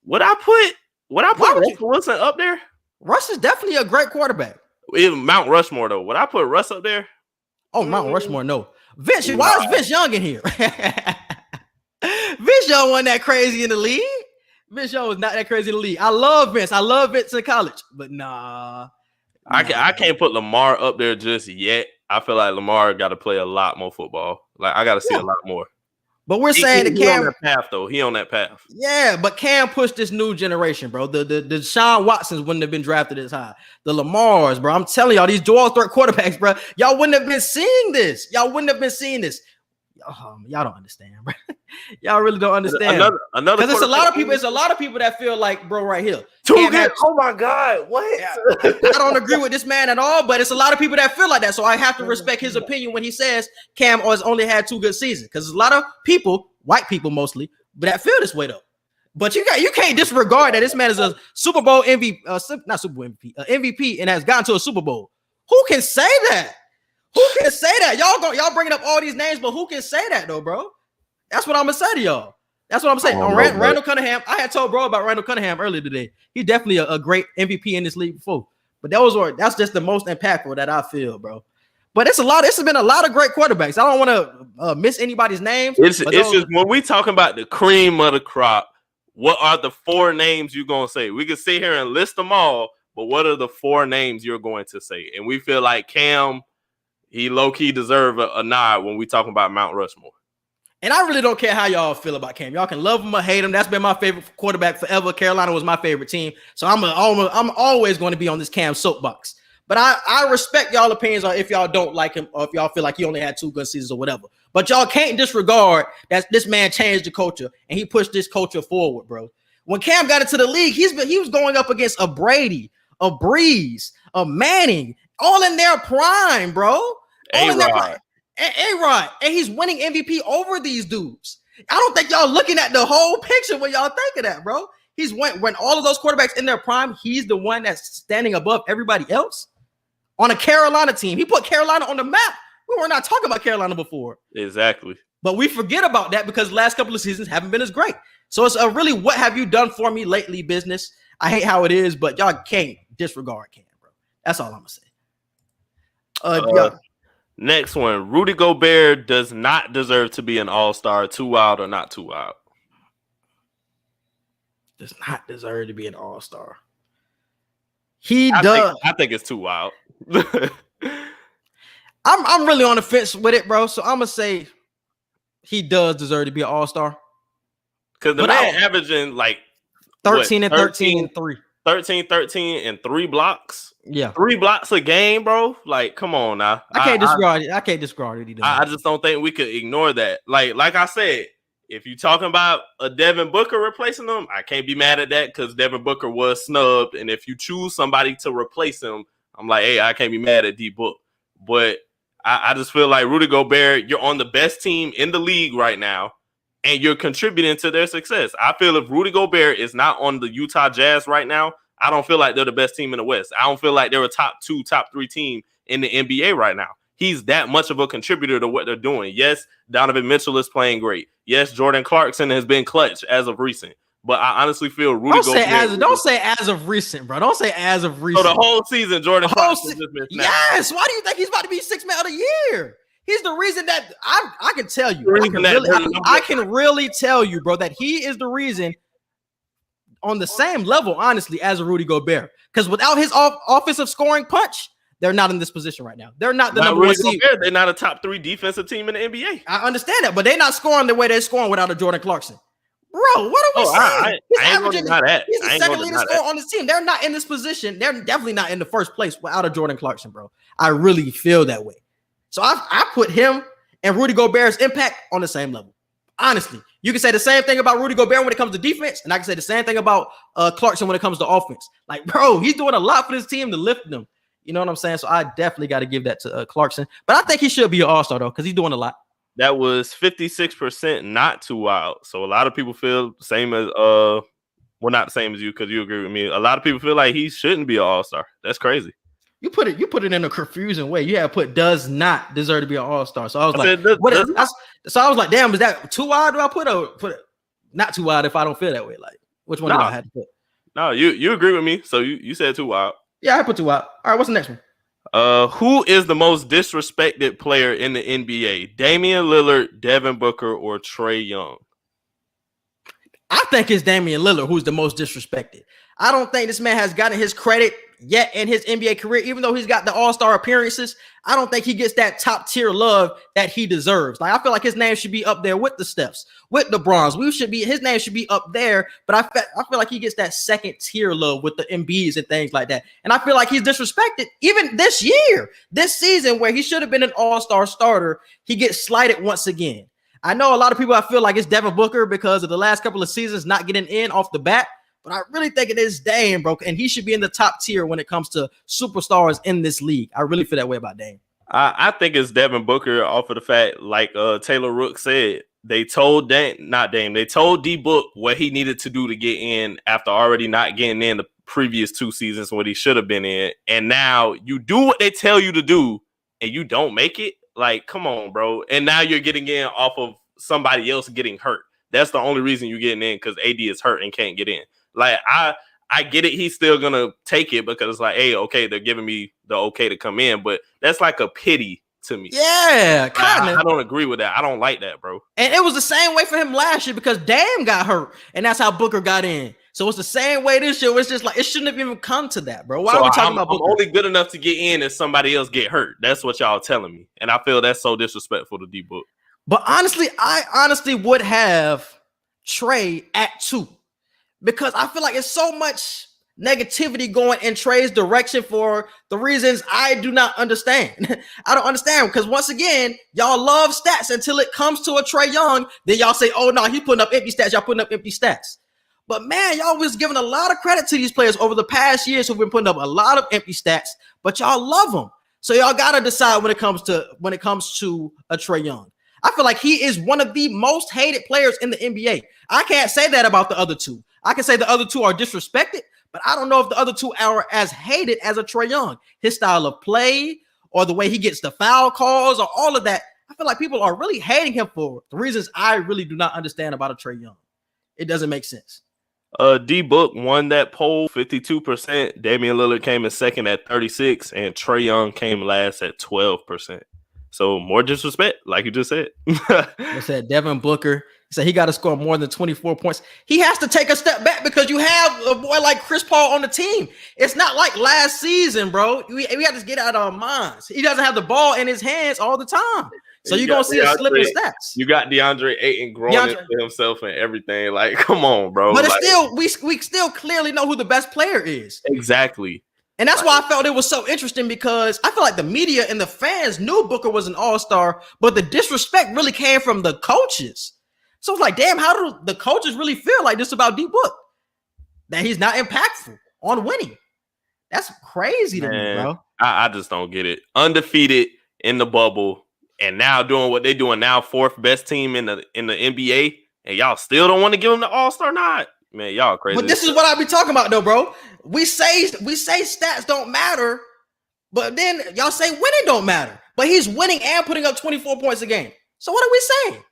Would I put Russell Wilson up there? Russ is definitely a great quarterback. Even Mount Rushmore, though. Would I put Russ up there? Oh, Mount Rushmore, no. Vince, why is Vince Young in here? Vince Young wasn't that crazy in the league. Vince Young was not that crazy in the league. I love Vince. I love Vince in college, but nah. I can't put Lamar up there just yet. I feel like Lamar got to play a lot more football. Like, I got to see a lot more. But we're saying that Cam on that path, though. He on that path. Yeah, but Cam pushed this new generation, bro. The Sean Watsons wouldn't have been drafted as high. The Lamars, bro. I'm telling y'all, these dual threat quarterbacks, bro. Y'all wouldn't have been seeing this. Y'all don't understand, bro. Y'all really don't understand. Another because it's a lot of people. It's a lot of people that feel like, bro, right here. Oh my God, what? I don't agree with this man at all, but it's a lot of people that feel like that. So I have to respect his opinion when he says Cam has only had 2 good seasons. Because there's a lot of people, white people mostly, but that feel this way though. But you can't disregard that this man is a Super Bowl MVP, not Super Bowl MVP, MVP, and has gotten to a Super Bowl. Who can say that? Who can say that? Y'all bringing up all these names, but who can say that though, bro? That's what I'm gonna say to y'all. That's what I'm saying. Randall Cunningham, I had told bro about Randall Cunningham earlier today. He's definitely a great MVP in this league before. But that's just the most impactful that I feel, bro. But it's a lot. This has been a lot of great quarterbacks. I don't want to miss anybody's names. It's just when we talking about the cream of the crop, what are the 4 names you're gonna say? We could sit here and list them all, but what are the 4 names you're going to say? And we feel like Cam, he low-key deserve a nod when we talking about Mount Rushmore. And I really don't care how y'all feel about Cam. Y'all can love him or hate him. That's been my favorite quarterback forever. Carolina was my favorite team. So I'm always going to be on this Cam soapbox. But I respect y'all opinions on if y'all don't like him or if y'all feel like he only had 2 good seasons or whatever. But y'all can't disregard that this man changed the culture and he pushed this culture forward, bro. When Cam got into the league, he was going up against a Brady, a Breeze, a Manning, all in their prime, bro. A-Rod, and he's winning MVP over these dudes. I don't think y'all looking at the whole picture when y'all think of that, bro. When all of those quarterbacks in their prime, he's the one that's standing above everybody else on a Carolina team. He put Carolina on the map. We were not talking about Carolina before. Exactly. But we forget about that because the last couple of seasons haven't been as great. So it's a really what have you done for me lately business. I hate how it is, but y'all can't disregard Cam, bro. That's all I'm going to say. Next one, Rudy Gobert does not deserve to be an all-star. 2 wild or not 2 wild? Does not deserve to be an all-star. I think it's 2 wild. I'm really on the fence with it, bro. So I'm gonna say he does deserve to be an all-star. Because the man averaging like 13 and 13 and 3. 13 and 3 blocks. Yeah, 3 blocks a game, bro. Like, come on now. I can't disregard it. I can't disregard it. I just don't think we could ignore that. Like I said, if you're talking about a Devin Booker replacing him, I can't be mad at that because Devin Booker was snubbed. And if you choose somebody to replace him, I'm like, hey, I can't be mad at D-Book. But I just feel like Rudy Gobert, you're on the best team in the league right now, and you're contributing to their success. I feel if Rudy Gobert is not on the Utah Jazz right now, I don't feel like they're the best team in the West. I don't feel like they're a top 2, top 3 team in the NBA right now. He's that much of a contributor to what they're doing. Yes, Donovan Mitchell is playing great. Yes, Jordan Clarkson has been clutch as of recent. But I honestly feel Rudy Gobert. Don't say as of recent, bro. Don't say as of recent. So the whole season, Jordan Clarkson just been snapped. Yes. Why do you think he's about to be 6th man of the year? He's the reason that I can tell you. I can really tell you, bro, that he is the reason on the same level, honestly, as a Rudy Gobert. Because without his offensive scoring punch, they're not in this position right now. They're not the number 1 seed. They're not a top 3 defensive team in the NBA. I understand that, but they're not scoring the way they're scoring without a Jordan Clarkson. Bro, what are we saying? I ain't gonna deny that. He's the second leading scorer on this team. They're not in this position. They're definitely not in the first place without a Jordan Clarkson, bro. I really feel that way. So I put him and Rudy Gobert's impact on the same level. Honestly, you can say the same thing about Rudy Gobert when it comes to defense, and I can say the same thing about Clarkson when it comes to offense. Like, bro, he's doing a lot for this team to lift them. You know what I'm saying? So I definitely got to give that to Clarkson. But I think he should be an all-star, though, because he's doing a lot. That was 56%, not too wild. So a lot of people feel the same as well, not the same as you, because you agree with me. A lot of people feel like he shouldn't be an all-star. That's crazy. You put it in a confusing way. You have put does not deserve to be an all-star. So I was like, so I was like, damn, is that too wide? Do I put it not too wide if I don't feel that way? Like, which one do I have to put? No, you agree with me. So you said too wild. Yeah, I put too wild. All right, what's the next one? Who is the most disrespected player in the NBA? Damian Lillard, Devin Booker, or Trey Young? I think it's Damian Lillard who's the most disrespected. I don't think this man has gotten his credit yet in his NBA career, even though he's got the all-star appearances. I don't think he gets that top tier love that he deserves. Like, I feel like his name should be up there with the Stephs, with the Bronze. His name should be up there, but I feel like he gets that second tier love with the Embiids and things like that. And I feel like he's disrespected even this season, where he should have been an all-star starter. He gets slighted once again. I know a lot of people, I feel like it's Devin Booker because of the last couple of seasons not getting in off the bat. But I really think it is Dame, bro. And he should be in the top tier when it comes to superstars in this league. I really feel that way about Dame. I think it's Devin Booker off of the fact, like Taylor Rook said, they told they told D-Book what he needed to do to get in after already not getting in the previous 2 seasons when he should have been in. And now you do what they tell you to do and you don't make it. Like, come on, bro. And now you're getting in off of somebody else getting hurt. That's the only reason you're getting in, because AD is hurt and can't get in. Like, I get it. He's still going to take it because it's like, hey, okay, they're giving me the okay to come in. But that's like a pity to me. Yeah, kind of. I don't agree with that. I don't like that, bro. And it was the same way for him last year because Dame got hurt. And that's how Booker got in. So it's the same way this year. It's just like, it shouldn't have even come to that, bro. Why are we talking about Booker? I'm only good enough to get in if somebody else get hurt. That's what y'all telling me. And I feel that's so disrespectful to D-Book. But honestly, I would have Trey at 2. Because I feel like it's so much negativity going in Trey's direction for the reasons I do not understand. I don't understand, because once again, y'all love stats until it comes to a Trey Young. Then y'all say, oh, no, he putting up empty stats. Y'all putting up empty stats. But, man, y'all was giving a lot of credit to these players over the past years who've been putting up a lot of empty stats, but y'all love them. So y'all got to decide when it comes to a Trey Young. I feel like he is one of the most hated players in the NBA. I can't say that about the other 2. I can say the other 2 are disrespected, but I don't know if the other 2 are as hated as a Trey Young. His style of play or the way he gets the foul calls or all of that, I feel like people are really hating him for the reasons I really do not understand about a Trey Young. It doesn't make sense. D-Book won that poll 52%. Damian Lillard came in second at 36%, and Trey Young came last at 12%. So more disrespect, like you just said. I said Devin Booker. He said he got to score more than 24 points. He has to take a step back because you have a boy like Chris Paul on the team. It's not like last season, bro. We have to get out of our minds. He doesn't have the ball in his hands all the time. So you're going to see a slip in stats. You got DeAndre Ayton growing into himself and everything. Like, come on, bro. But it's still, we still clearly know who the best player is. Exactly. And that's why I felt it was so interesting, because I feel like the media and the fans knew Booker was an all-star, but the disrespect really came from the coaches. So it's like, damn, how do the coaches really feel like this about D-Book? That he's not impactful on winning. That's crazy to me, bro. I just don't get it. Undefeated in the bubble, and now doing what they're doing now, 4th best team in the NBA, and y'all still don't want to give him the all-star nod? Man, y'all crazy. But this is what I be talking about, though, bro. We say stats don't matter, but then y'all say winning don't matter. But he's winning and putting up 24 points a game. So what are we saying?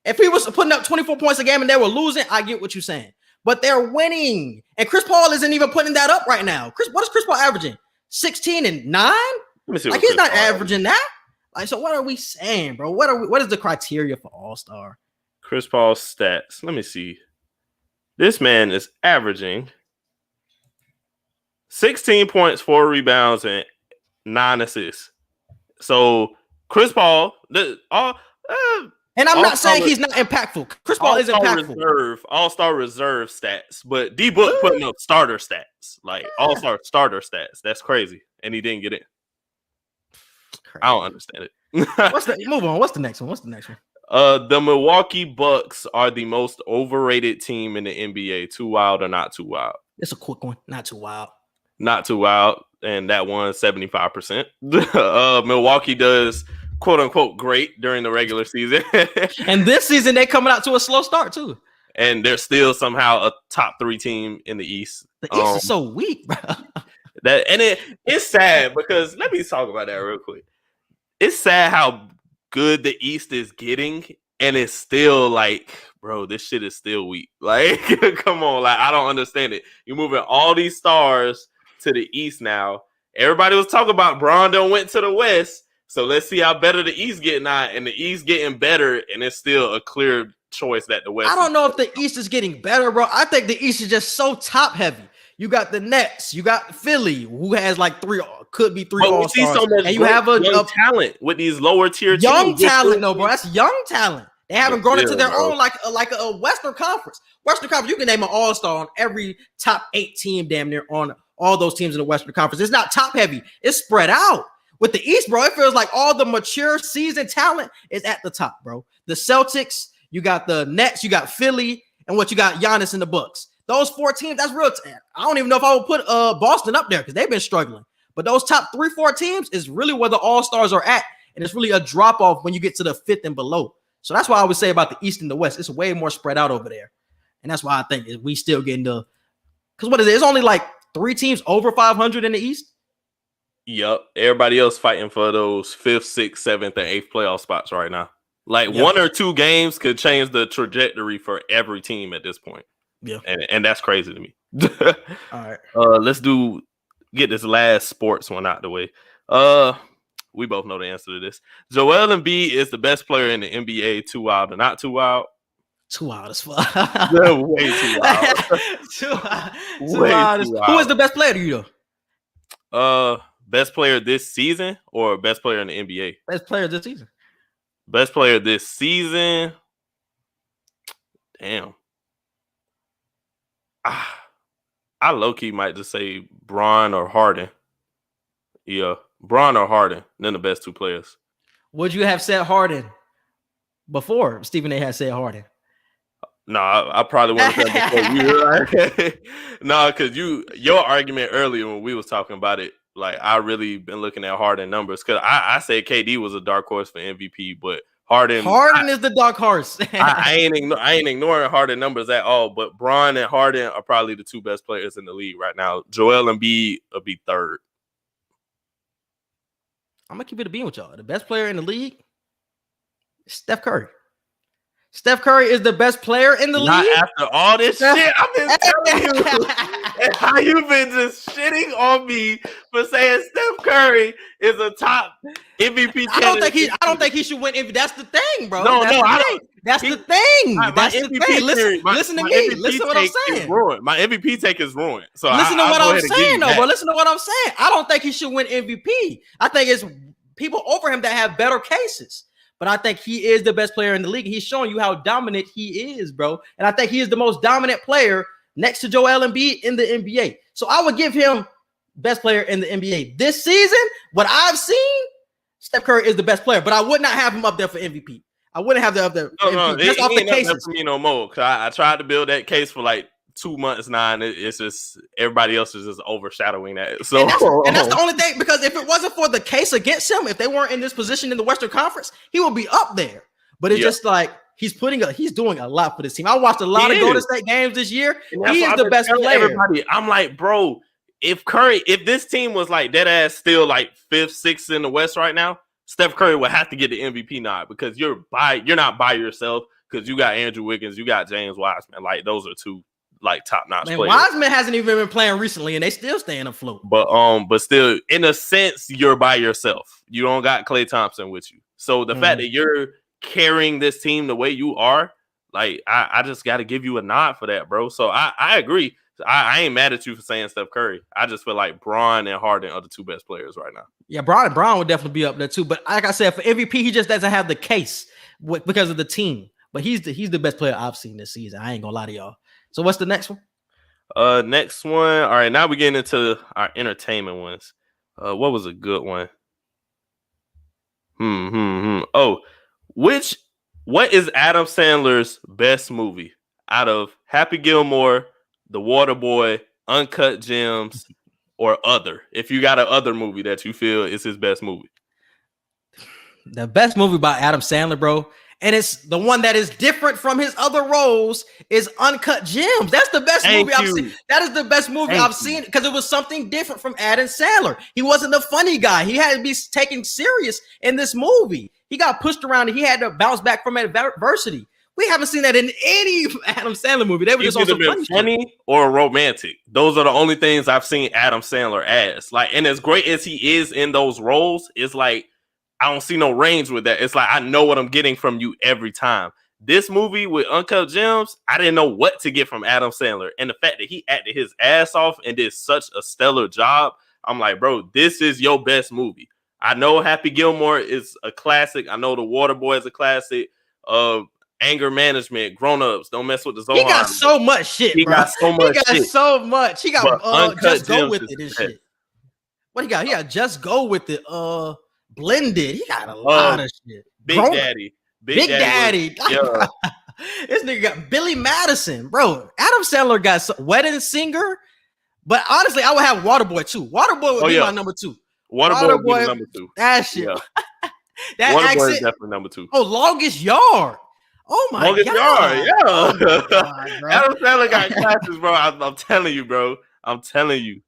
If he was putting up 24 points a game and they were losing, I get what you're saying. But they're winning. And Chris Paul isn't even putting that up right now. What is Chris Paul averaging? 16 and 9? Like, he's not averaging that. Like, so what are we saying, bro? What is the criteria for all-star? Chris Paul's stats. Let me see. This man is averaging 16 points, 4 rebounds, and 9 assists. So Chris Paul, And I'm not saying he's not impactful. Chris Paul is impactful. All-star reserve stats, but D-Book putting up starter stats, like all-star starter stats. That's crazy, and he didn't get it. I don't understand it. Move on. What's the next one? The Milwaukee Bucks are the most overrated team in the NBA. Too wild or not too wild? It's a quick one. Not too wild. Not too wild, and that one 75%. Milwaukee does quote unquote great during the regular season, and this season they coming out to a slow start too. And they're still somehow a top 3 team in the East. The East is so weak, bro. It's sad because let me talk about that real quick. It's sad how good the East is getting, and it's still like, bro, this shit is still weak. Like, come on, like I don't understand it. You're moving all these stars to the East now. Everybody was talking about Rondo went to the West, so let's see how better the East getting now, and the East getting better, and it's still a clear choice that the West. I don't know if the East is getting better, bro. I think the East is just so top heavy. You got the Nets, you got Philly, who has like could be three all-stars, so and you have a talent with these lower tier young teams. Talent, no, bro. That's young talent. They haven't grown into their own like a Western Conference. Western Conference, you can name an all-star on every top 8 team, damn near on all those teams in the Western Conference. It's not top heavy. It's spread out. With the East, bro, it feels like all the mature seasoned talent is at the top, bro. The Celtics, you got the Nets, you got Philly, and what you got Giannis in the Bucks. Those 4 teams, that's real. I don't even know if I would put Boston up there because they've been struggling. But those top 3-4 teams is really where the all-stars are at. And it's really a drop-off when you get to the 5th and below. So that's why I would say about the East and the West. It's way more spread out over there. And that's why I think we still getting the – because what is it? It's only like 3 teams over 500 in the East. Yep. Everybody else fighting for those 5th, 6th, 7th, and 8th playoff spots right now. Like 1 or 2 games could change the trajectory for every team at this point. Yeah. And that's crazy to me. All right. Let's get this last sports one out the way. We both know the answer to this. Joel Embiid is the best player in the NBA. Too wild or not too wild? Too wild as fuck. Way too wild. Too wild. Who is the best player to you though? Best player this season or best player in the NBA? Best player this season. Best player this season. Damn. I low-key might just say Bron or Harden. Yeah, Bron or Harden. They're the best 2 players. Would you have said Harden before Stephen A. had said Harden? No, I probably would have said before you. No, because your argument earlier when we was talking about it, like I really been looking at Harden numbers because I said KD was a dark horse for MVP, but Harden is the dark horse. I ain't ignoring Harden numbers at all, but Bron and Harden are probably the 2 best players in the league right now. Joel Embiid will be 3rd. I'm gonna keep it a bean with y'all. The best player in the league, Steph Curry. Steph Curry is the best player in the league. After all this shit I've been telling you, and how you've been just shitting on me for saying Steph Curry is a top MVP. I don't think he should win MVP. That's the thing, bro. That's the thing. Listen to me. Listen to what I'm saying. My MVP take is ruined. So listen to what I'm saying, though, bro. Listen to what I'm saying. I don't think he should win MVP. I think it's people over him that have better cases. But I think he is the best player in the league. He's showing you how dominant he is, bro. And I think he is the most dominant player next to Joel Embiid in the NBA. So I would give him best player in the NBA. This season, what I've seen, Steph Curry is the best player. But I would not have him up there for MVP. I wouldn't have the up there. No, that's off the cases. For me no more. Cause I tried to build that case for like 2 months now, and it's just everybody else is just overshadowing that. So and that's the only thing, because if it wasn't for the case against him, if they weren't in this position in the Western Conference, he would be up there. But it's just like he's doing a lot for this team. I watched a lot of Golden State games this year. He is the best player. Everybody, I'm like, bro, if this team was like dead ass still like 5th, 6th in the West right now, Steph Curry would have to get the MVP nod because you're not by yourself, because you got Andrew Wiggins, you got James Wiseman. Like those are 2 like top-notch players. Wiseman hasn't even been playing recently, and they still staying afloat. But still, in a sense, you're by yourself. You don't got Klay Thompson with you. So the fact that you're carrying this team the way you are, like I just got to give you a nod for that, bro. So I agree. I ain't mad at you for saying Steph Curry. I just feel like Bron and Harden are the 2 best players right now. Yeah, Bron would definitely be up there too. But like I said, for MVP, he just doesn't have the case. because of the team. But he's the best player I've seen this season. I ain't gonna lie to y'all. So what's the next one? Next one. All right, now we're getting into our entertainment ones. What was a good one? Oh, what is Adam Sandler's best movie out of Happy Gilmore, The Waterboy, Uncut Gems, or Other? If you got an other movie that you feel is his best movie. The best movie by Adam Sandler, bro, and it's the one that is different from his other roles, is Uncut Gems. That's the best movie I've seen. That is the best movie I've seen because it was something different from Adam Sandler. He wasn't the funny guy. He had to be taken serious in this movie. He got pushed around and he had to bounce back from adversity. We haven't seen that in any Adam Sandler movie. They were just on some funny or romantic. Those are the only things I've seen Adam Sandler as. Like, and as great as he is in those roles, it's like I don't see no range with that. It's like I know what I'm getting from you every time. This movie with Uncut Gems, I didn't know what to get from Adam Sandler. And the fact that he acted his ass off and did such a stellar job, I'm like, bro, this is your best movie. I know Happy Gilmore is a classic. I know The Waterboy is a classic. Anger Management, Grown Ups, Don't Mess with the Zohan. He got so much shit, He got so much He got Just Go With It and shit. What he got? He got Just Go With It. Blended. He got a lot of shit. Big Daddy. Yeah. This nigga got Billy Madison, bro. Adam Sandler got Wedding Singer, but honestly, I would have Waterboy too. Waterboy would be my number 2. Waterboy would be number 2. That shit. Yeah. That Waterboy accent, is definitely number 2. Oh, Longest Yard. Oh my Longest God. Yard, yeah. God, Adam Sandler got classes, bro. I'm telling you, bro. I'm telling you.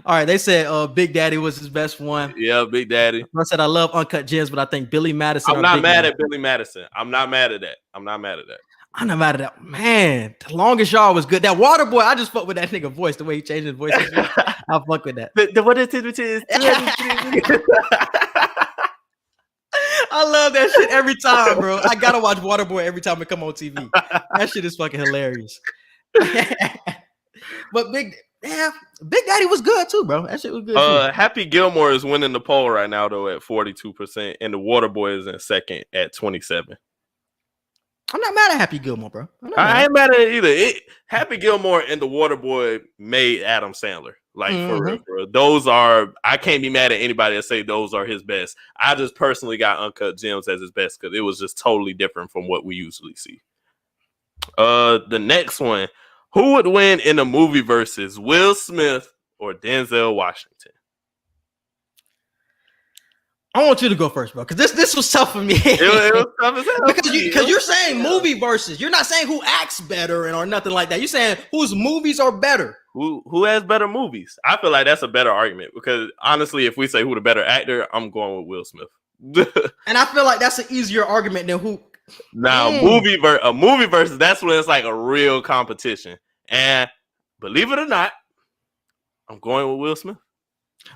All right, they said Big Daddy was his best one. Yeah, Big Daddy. I said I love Uncut Gems, but I think Billy Madison. I'm not mad at Billy Madison. I'm not mad at that. I'm not mad at that. Man, The Longest Yard was good. That Waterboy, I just fuck with that nigga voice, the way he changed his voice. I fuck with that. I love that shit every time, bro. I gotta watch Waterboy every time it come on TV. That shit is fucking hilarious. But Big Daddy was good too, bro. That shit was good. Happy Gilmore is winning the poll right now, though, at 42%, and The Waterboy is in second at 27%. I'm not mad at Happy Gilmore, bro. I ain't mad at it either. Happy Gilmore and The Waterboy made Adam Sandler. Like, for real, bro. Those are, I can't be mad at anybody that say those are his best. I just personally got Uncut Gems as his best because it was just totally different from what we usually see. The next one. Who would win in a movie versus Will Smith or Denzel Washington? I want you to go first, bro, because this was tough for me. It was tough as hell. Because you're saying movie versus. You're not saying who acts better or nothing like that. You're saying whose movies are better. Who has better movies? I feel like that's a better argument because honestly, if we say who the better actor, I'm going with Will Smith. And I feel like that's an easier argument than who. Now, movie versus, that's when it's like a real competition. And believe it or not, I'm going with Will Smith.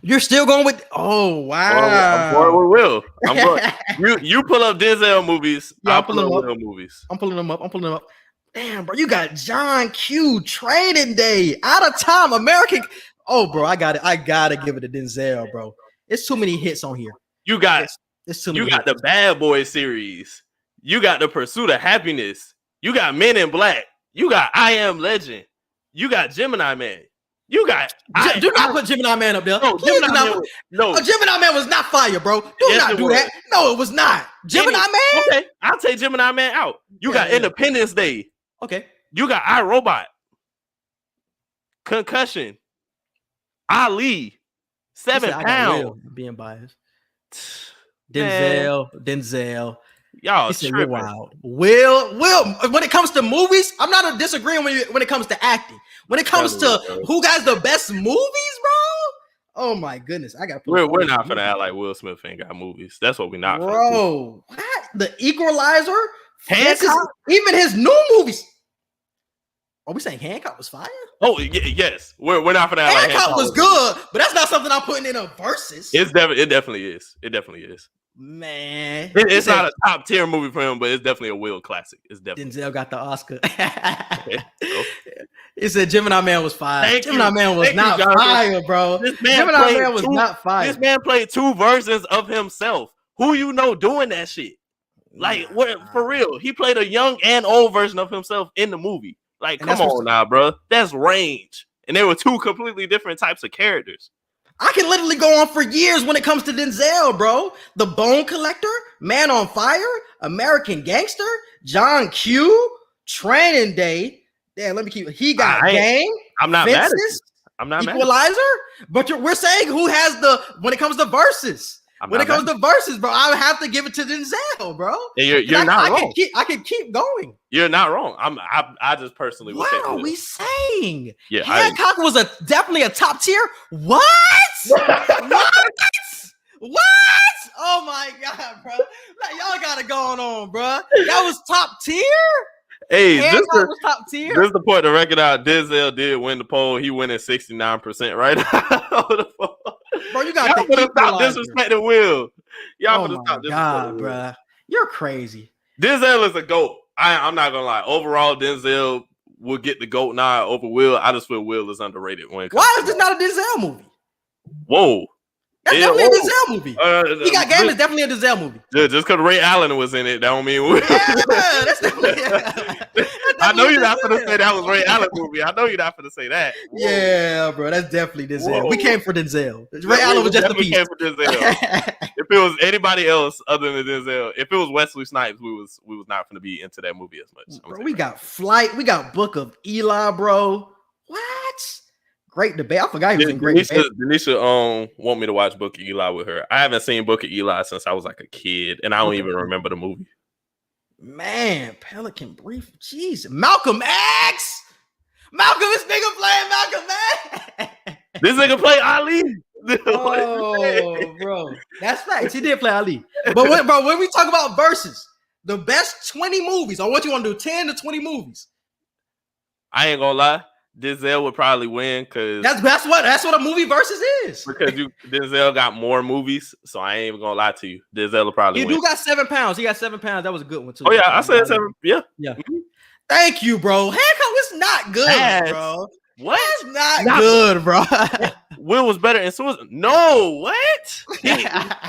You're still going with? Oh wow! I'm going with Will. I'm going. You pull up Denzel movies. Yeah, I'll pull up Will movies. I'm pulling them up. Damn, bro, you got John Q. Trading Day, Out of Time, American. Oh, bro, I got it. I gotta give it to Denzel, bro. It's too many hits on here. You got it's too many. You got the Bad Boy series. You got The Pursuit of Happiness. You got Men in Black. You got I Am Legend. You got Gemini Man. You got. Do not put Gemini Man up there. No, Gemini Man was not fire, bro. Do not do that. No, it was not. Gemini Man. Okay, I'll take Gemini Man out. You got Independence Day. Okay. You got iRobot. Concussion. Ali. 7 pounds. Being biased. Denzel. Y'all tripping. Wild. Will. When it comes to movies, I'm not disagreeing when it comes to acting. When it comes to who got the best movies, bro. Oh my goodness, I got. We're not gonna act like Will Smith ain't got movies. That's what we not. Bro, what? The Equalizer, Hancock, even his new movies. Are we saying Hancock was fire? Oh yes, we're not gonna act like Hancock was good, but that's not something I'm putting in a versus. It definitely is. It definitely is. Man, it's not a top tier movie for him, but it's definitely a Will classic. It's definitely Denzel got the Oscar. Okay, he said Gemini Man was fire. Gemini Man was not fire, bro. Gemini Man was not fire. This man played 2 versions of himself. Who you know doing that shit? Like, what for real? He played a young and old version of himself in the movie. Like, come on now, bro. That's range. And they were two completely different types of characters. I can literally go on for years when it comes to Denzel, bro. The Bone Collector, Man on Fire, American Gangster, John Q, Training Day. Damn, let me keep. He got Game. I'm not mad at you. I'm not Equalizer. But we're saying who has the when it comes to verses. When it comes to verses, bro, I would have to give it to Denzel, bro. You're not wrong. I can keep going. You're not wrong. I just personally. What are we saying? Yeah, Hancock was definitely a top tier. What? What? Oh my god, bro! Like, y'all got it going on, bro. That was top tier. Hey, this was top tier. Just to point the record out, Denzel did win the poll. He went at 69%, right? Bro, you got to stop disrespecting Will. Y'all oh my god, bro. You're crazy. Denzel is a GOAT. I'm not gonna lie. Overall, Denzel will get the GOAT nod over Will. I just feel Will is underrated. Why is this not a Denzel movie? Whoa. That's definitely a Denzel movie. He Got Game is definitely a Denzel movie. Just because Ray Allen was in it, that don't mean Will. Yeah, that's definitely. I know you're not going to say that was Ray Allen movie. I know you're not going to say that. Whoa. Yeah, bro, that's definitely Denzel. Whoa. We came for Denzel. Ray Allen was just a piece. Came for Denzel. If it was anybody else other than Denzel, if it was Wesley Snipes, we was not going to be into that movie as much. Bro, we got Flight. We got Book of Eli, bro. What? Great debate. I forgot he was in great debate. Denisha want me to watch Book of Eli with her. I haven't seen Book of Eli since I was like a kid, and I don't even remember the movie. Man, Pelican Brief. Jeez. Malcolm X. Malcolm, this nigga playing Malcolm X. This nigga play Ali. Oh, bro. That's facts. He did play Ali. But when we talk about verses, the best 20 movies, I want you to do 10 to 20 movies. I ain't gonna lie. Denzel would probably win because that's what a movie versus is. Because Denzel got more movies, so I ain't even gonna lie to you. Denzel will probably win. He do got 7 pounds. He got 7 pounds. That was a good one too. Oh yeah, I said 7. Yeah. Mm-hmm. Thank you, bro. Hancock is not good, bro. What? That's not good, bro. Will was better in Suicide. No, what?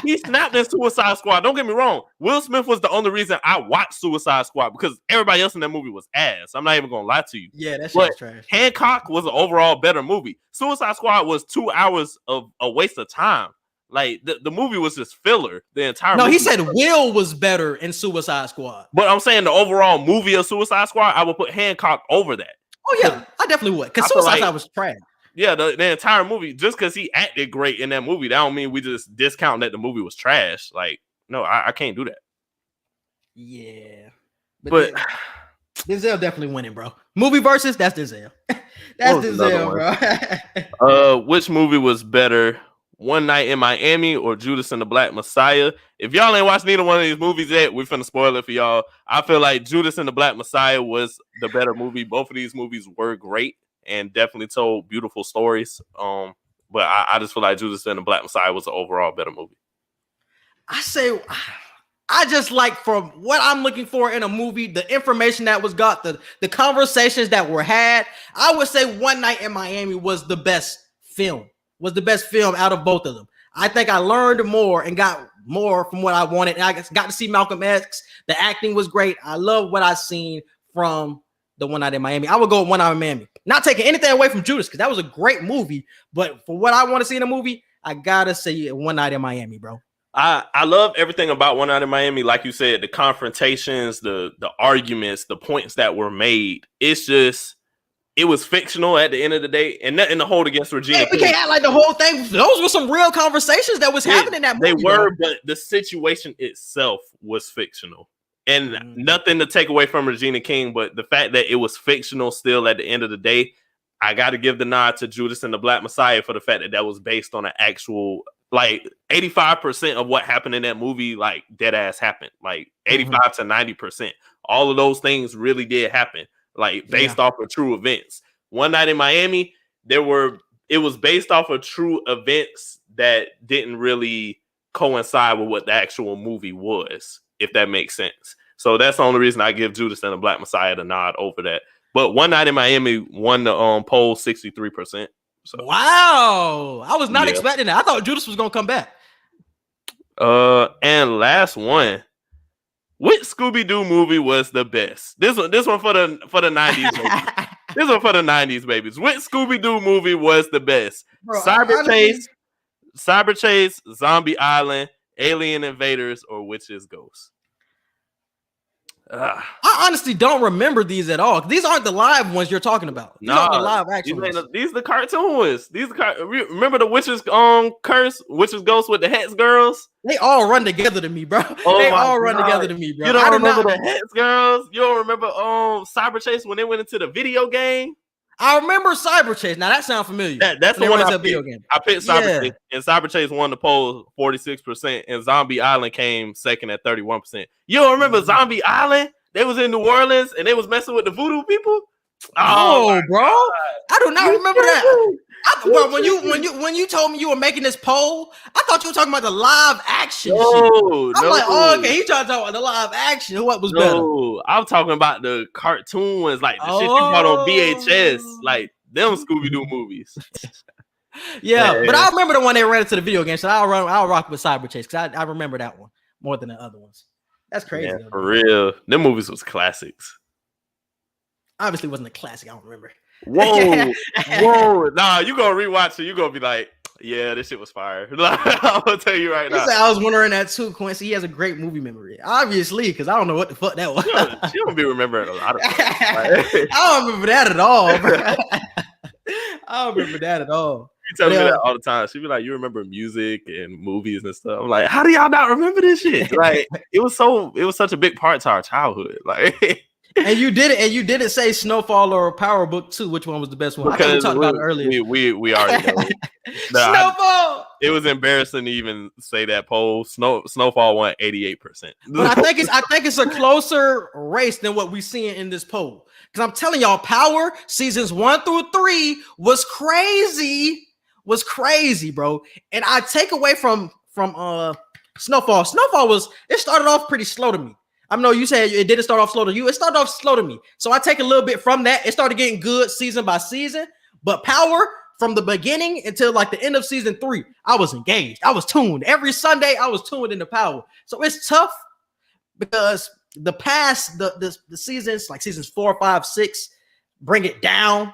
He snapped in Suicide Squad. Don't get me wrong. Will Smith was the only reason I watched Suicide Squad because everybody else in that movie was ass. I'm not even gonna lie to you. Yeah, that shit's trash. Hancock was an overall better movie. Suicide Squad was 2 hours of a waste of time. Like the movie was just filler. The entire movie. He said Will was better in Suicide Squad. But I'm saying the overall movie of Suicide Squad, I would put Hancock over that. Oh yeah, I definitely would. Because Suicide Squad was trash. Yeah, the entire movie, just because he acted great in that movie, that don't mean we just discount that the movie was trash. Like, no, I can't do that. Yeah. But Denzel definitely winning, bro. Movie versus, that's Denzel. That's Denzel, bro. Which movie was better? One Night in Miami or Judas and the Black Messiah? If y'all ain't watched neither one of these movies yet, we're finna spoil it for y'all. I feel like Judas and the Black Messiah was the better movie. Both of these movies were great and definitely told beautiful stories. But I just feel like Judas and the Black Messiah was the overall better movie. I just like, from what I'm looking for in a movie, the information that was got, the conversations that were had, I would say One Night in Miami was the best film. Was the best film out of both of them. I think I learned more and got more from what I wanted. And I got to see Malcolm X. The acting was great. I love what I seen from the One Night in Miami. I would go with One Night in Miami. Not taking anything away from Judas, because that was a great movie. But for what I want to see in a movie, I gotta say One Night in Miami, bro. I love everything about One Night in Miami. Like you said, the confrontations, the arguments, the points that were made. It's just, it was fictional at the end of the day, and nothing to hold against Regina. We can't act like the whole thing. Those were some real conversations that was happening in that movie. They were, but the situation itself was fictional. And nothing to take away from Regina King, but the fact that it was fictional still at the end of the day, I got to give the nod to Judas and the Black Messiah for the fact that that was based on an actual, like 85% of what happened in that movie, like dead ass happened. Like 85 to 90%. All of those things really did happen. Like based off of true events. One Night in Miami, it was based off of true events that didn't really coincide with what the actual movie was, if that makes sense. So that's the only reason I give Judas and the Black Messiah the nod over that. But One Night in Miami won the poll 63%. So wow, I was not expecting that. I thought Judas was gonna come back. And last one, Which Scooby-Doo movie was the best? This one for the 90s babies. This one for the 90s babies. Which Scooby-Doo movie was the best? Bro, Cyber Chase, Zombie Island, Alien Invaders, or Witches Ghosts? I honestly don't remember these at all. These aren't the live ones you're talking about. These aren't the live action ones. These are the cartoon ones. Remember the Witches curse? Witches Ghosts with the Hex Girls? They all run together to me, bro. They all run together to me, bro. You don't remember the Hex Girls? You don't remember Cyber Chase when they went into the video game? I remember Cyber Chase. Now that sounds familiar. That's the one I picked. I picked Cyber Chase, and Cyber Chase won the poll 46%, and Zombie Island came second at 31%. You don't remember Zombie Island? They was in New Orleans and they was messing with the voodoo people. Oh, bro, I do not remember that. Bro, when you told me you were making this poll, I thought you were talking about the live action shit. I'm like, oh, okay, he trying to talk about the live action. What was better? I'm talking about the cartoon ones, like the shit you bought on VHS, like them Scooby-Doo movies. Yeah, but I remember the one they ran into the video game, so I'll rock with Cyber Chase because I remember that one more than the other ones. That's crazy. Yeah, for real. Them movies was classics. Obviously wasn't a classic. I don't remember. Whoa. Nah, you gonna rewatch it. You gonna be like, yeah, this shit was fire. I'm gonna tell you right now. I was wondering that too, Quincy. He has a great movie memory. Obviously, because I don't know what the fuck that was. She don't be remembering a lot of stuff. I don't remember that at all, bro. I don't remember that at all. She tells me that all the time. She be like, "You remember music and movies and stuff." I'm like, "How do y'all not remember this shit?" Like, it was such a big part to our childhood. Like, and you didn't say Snowfall or Power Book 2. Which one was the best one? I think we talked about it earlier. We already know. Snowfall. It was embarrassing to even say that poll. Snowfall won 88%. But I think it's a closer race than what we seeing in this poll. Because I'm telling y'all, Power seasons 1 through 3 was crazy. Was crazy, bro. And I take away from Snowfall. It started off pretty slow to me. I know you said it didn't start off slow to you. It started off slow to me. So I take a little bit from that. It started getting good season by season. But Power, from the beginning until like the end of season 3, I was engaged. I was tuned. Every Sunday, I was tuned into Power. So it's tough because the seasons, like seasons 4, 5, 6, bring it down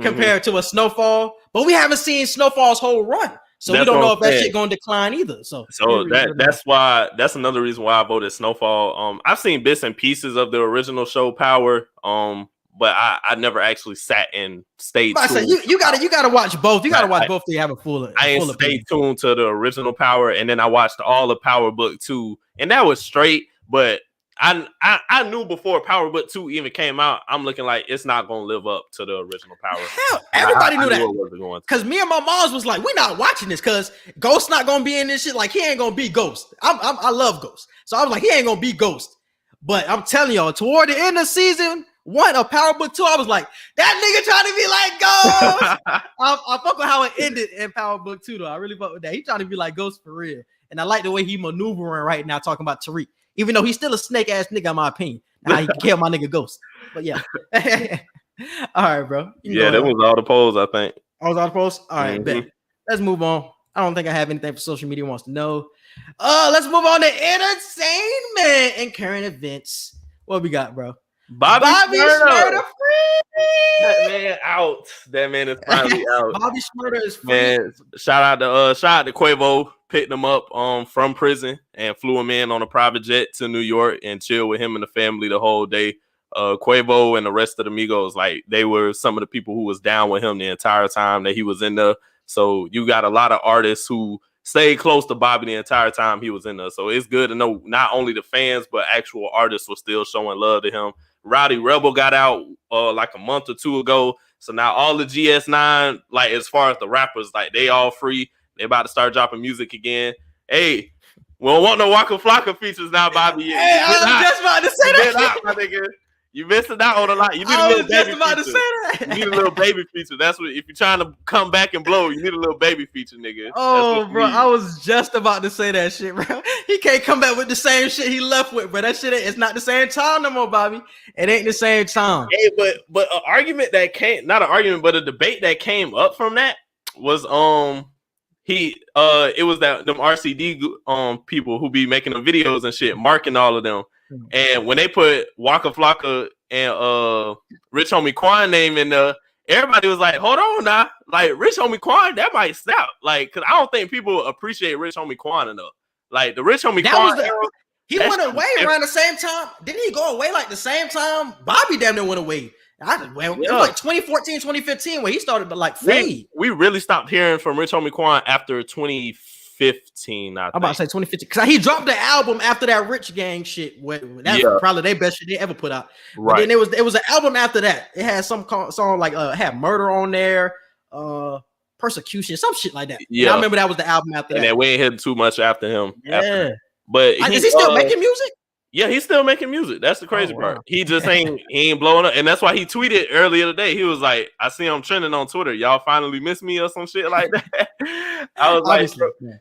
compared to a Snowfall. But we haven't seen Snowfall's whole run. So we don't know if that shit gonna decline either. So that's another reason why I voted Snowfall. I've seen bits and pieces of the original show Power. But I never actually sat and stayed tuned. You gotta watch both. You gotta watch both to have a full. I ain't stayed tuned to the original Power, and then I watched all of Power Book 2, and that was straight. But I knew before Power Book 2 even came out, I'm looking like it's not gonna live up to the original Power. Hell, everybody knew that. Because me and my moms was like, we're not watching this because Ghost not gonna be in this shit. Like he ain't gonna be Ghost. I love Ghost, so I was like, he ain't gonna be Ghost. But I'm telling y'all, toward the end of season 1 of Power Book 2, I was like, that nigga trying to be like Ghost. I fuck with how it ended in Power Book 2 though. I really fuck with that. He trying to be like Ghost for real, and I like the way he maneuvering right now, talking about Tariq. Even though he's still a snake ass nigga, in my opinion. Now he can kill my nigga Ghost. But yeah. All right, bro. Yeah, that was all the polls, I think. All the polls? All right, bet. Let's move on. I don't think I have anything for social media wants to know. Let's move on to entertainment and current events. What we got, bro? Bobby Shmurda free. That man out. That man is finally out. Bobby Shmurda is free. Man, shout out to Quavo. Picked him up from prison and flew him in on a private jet to New York and chilled with him and the family the whole day. Quavo and the rest of the Migos, like they were some of the people who was down with him the entire time that he was in there. So you got a lot of artists who stayed close to Bobby the entire time he was in there. So it's good to know not only the fans, but actual artists were still showing love to him. Rowdy Rebel got out like a month or two ago. So now all the GS9, like as far as the rappers, like they all free. They about to start dropping music again. Hey, we don't want no Waka Flocka features now, Bobby. Hey, I was just about to say that. My nigga. You missing out on a lot. You need a little baby feature. You need a little baby feature. That's what, if you're trying to come back and blow, you need a little baby feature, nigga. Oh, bro, I was just about to say that shit, bro. He can't come back with the same shit he left with, bro. That shit, it's not the same time no more, Bobby. It ain't the same time. Hey, but an argument that came, not an argument, but a debate that came up from that was it was that them RCD people who be making the videos and shit, marking all of them. And when they put Waka Flocka and Rich Homie Quan name in there, everybody was like, hold on now. Like, Rich Homie Quan, that might snap. Like, because I don't think people appreciate Rich Homie Quan enough. Like, the Rich Homie Quan era, he went away around the same time. Didn't he go away like the same time? Bobby damn near went away. It was like 2014, 2015 when he started to like fade. We really stopped hearing from Rich Homie Quan after 2015. I'm about to say 2015 because he dropped the album after that Rich Gang shit. That's probably their best shit they ever put out. Right. But then it was an album after that. It had some song like it had Murder on there, Persecution, some shit like that. Yeah, and I remember that was the album after that. And we ain't hitting too much after him. Yeah, but is he still making music? Yeah, he's still making music. That's the crazy part. He just ain't blowing up, and that's why he tweeted earlier today. He was like, "I see him trending on Twitter. Y'all finally miss me or some shit like that." I was like,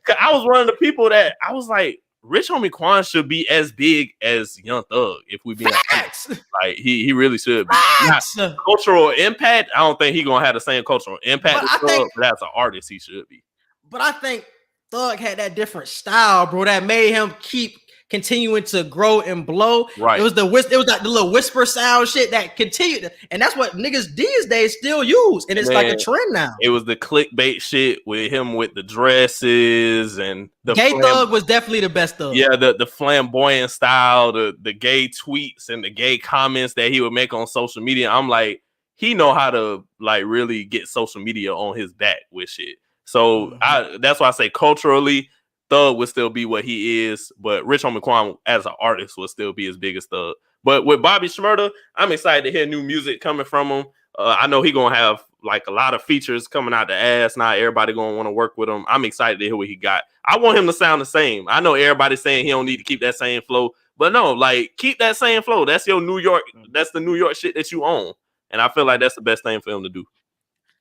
cause I was one of the people that I was like, Rich Homie Quan should be as big as Young Thug if we be honest. Like he really should be. Not cultural impact, I don't think he gonna have the same cultural impact as Thug, but as an artist, he should be. But I think Thug had that different style, bro, that made him keep continuing to grow and blow. Right. It was like the little whisper sound shit that continued, and that's what niggas these days still use, and it's like a trend now. It was the clickbait shit with him with the dresses and the gay Thug was definitely the best Thug. Yeah, the flamboyant style, the gay tweets and the gay comments that he would make on social media. I'm like, he know how to like really get social media on his back with shit. So that's why I say culturally, Thug would still be what he is, but Rich Homie Quan as an artist will still be as big as Thug. But with Bobby Shmurda, I'm excited to hear new music coming from him. I know he gonna have like a lot of features coming out the ass. Now everybody gonna want to work with him. I'm excited to hear what he got. I want him to sound the same. I know everybody's saying he don't need to keep that same flow, but no, like keep that same flow. That's your New York. That's the New York shit that you own, and I feel like that's the best thing for him to do.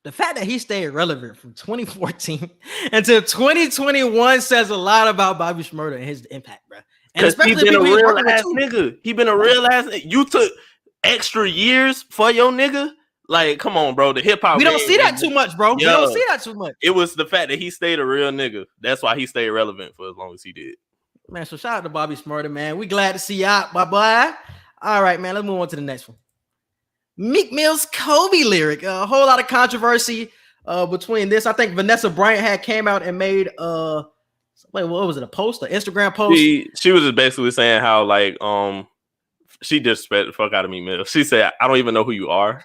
The fact that he stayed relevant from 2014 until 2021 says a lot about Bobby Shmurda and his impact, bro. And especially he been a real ass nigga. He been a real ass. You took extra years for your nigga. Like, come on, bro. The hip hop. We don't see that too much, bro. We don't see that too much. It was the fact that he stayed a real nigga. That's why he stayed relevant for as long as he did. Man, so shout out to Bobby Shmurda, man. We glad to see you out, bye bye. All right, man. Let's move on to the next one. Meek Mill's Kobe lyric. A whole lot of controversy between this. I think Vanessa Bryant had came out and made what was it? A post, an Instagram post. She was just basically saying how like she disrespected the fuck out of Meek Mill. She said, "I don't even know who you are."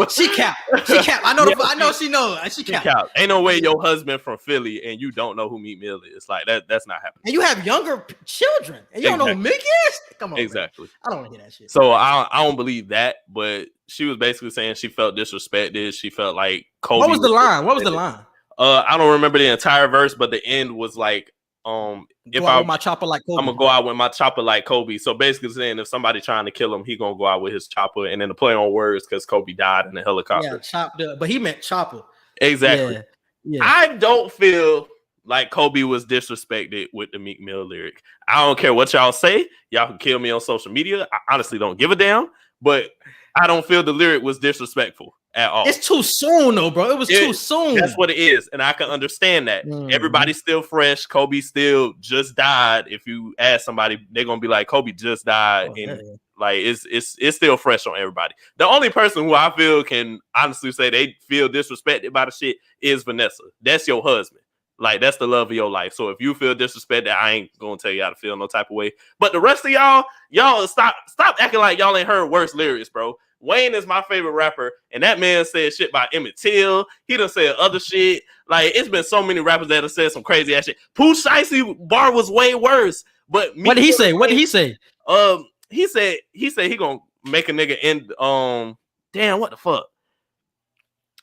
She capped. I know. I know. She knows. She capped. Ain't no way your husband from Philly and you don't know who Meek Mill is. Like that. That's not happening. And you have younger children and you don't know who Meek is. Come on. Exactly. Man. I don't want to hear that shit. So I don't believe that. But she was basically saying she felt disrespected. She felt like Kobe. What was the line? What was the line? I don't remember the entire verse, but the end was like, if I with my chopper like Kobe. I'm gonna go out with my chopper like Kobe. So basically saying if somebody trying to kill him, he gonna go out with his chopper, and then the play on words because Kobe died in a helicopter. Yeah, chopped up, but he meant chopper. Exactly. Yeah. I don't feel like Kobe was disrespected with the Meek Mill lyric. I don't care what y'all say. Y'all can kill me on social media. I honestly don't give a damn, but I don't feel the lyric was disrespectful at all. It's too soon, though, bro. It was too soon. That's what it is, and I can understand that. Everybody's still fresh. Kobe still just died. If you ask somebody, they're gonna be like, "Kobe just died," like it's still fresh on everybody. The only person who I feel can honestly say they feel disrespected by the shit is Vanessa. That's your husband. Like that's the love of your life. So if you feel disrespected, I ain't gonna tell you how to feel no type of way. But the rest of y'all stop acting like y'all ain't heard worse lyrics, bro. Wayne is my favorite rapper, and that man said shit by Emmett Till. He done said other shit. Like, it's been so many rappers that have said some crazy ass shit. Pooh Shiesty bar was way worse. But what did he say? What did he say? He said he gonna make a nigga end. Damn, what the fuck?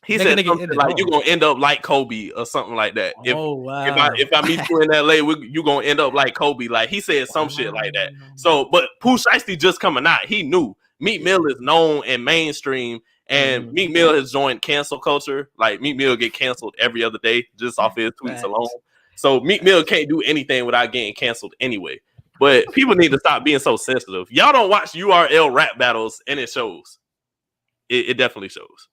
He said something like you gonna end up like Kobe or something like that. If I meet you in LA, you gonna end up like Kobe. Like he said some shit like that. So, but Pooh Shiesty just coming out. He knew. Meek Mill is known and mainstream, and Meek Mill has joined cancel culture. Like Meek Mill get canceled every other day just off his tweets alone. So Meek Mill can't do anything without getting canceled anyway. But people need to stop being so sensitive. Y'all don't watch URL rap battles, and it shows. It definitely shows.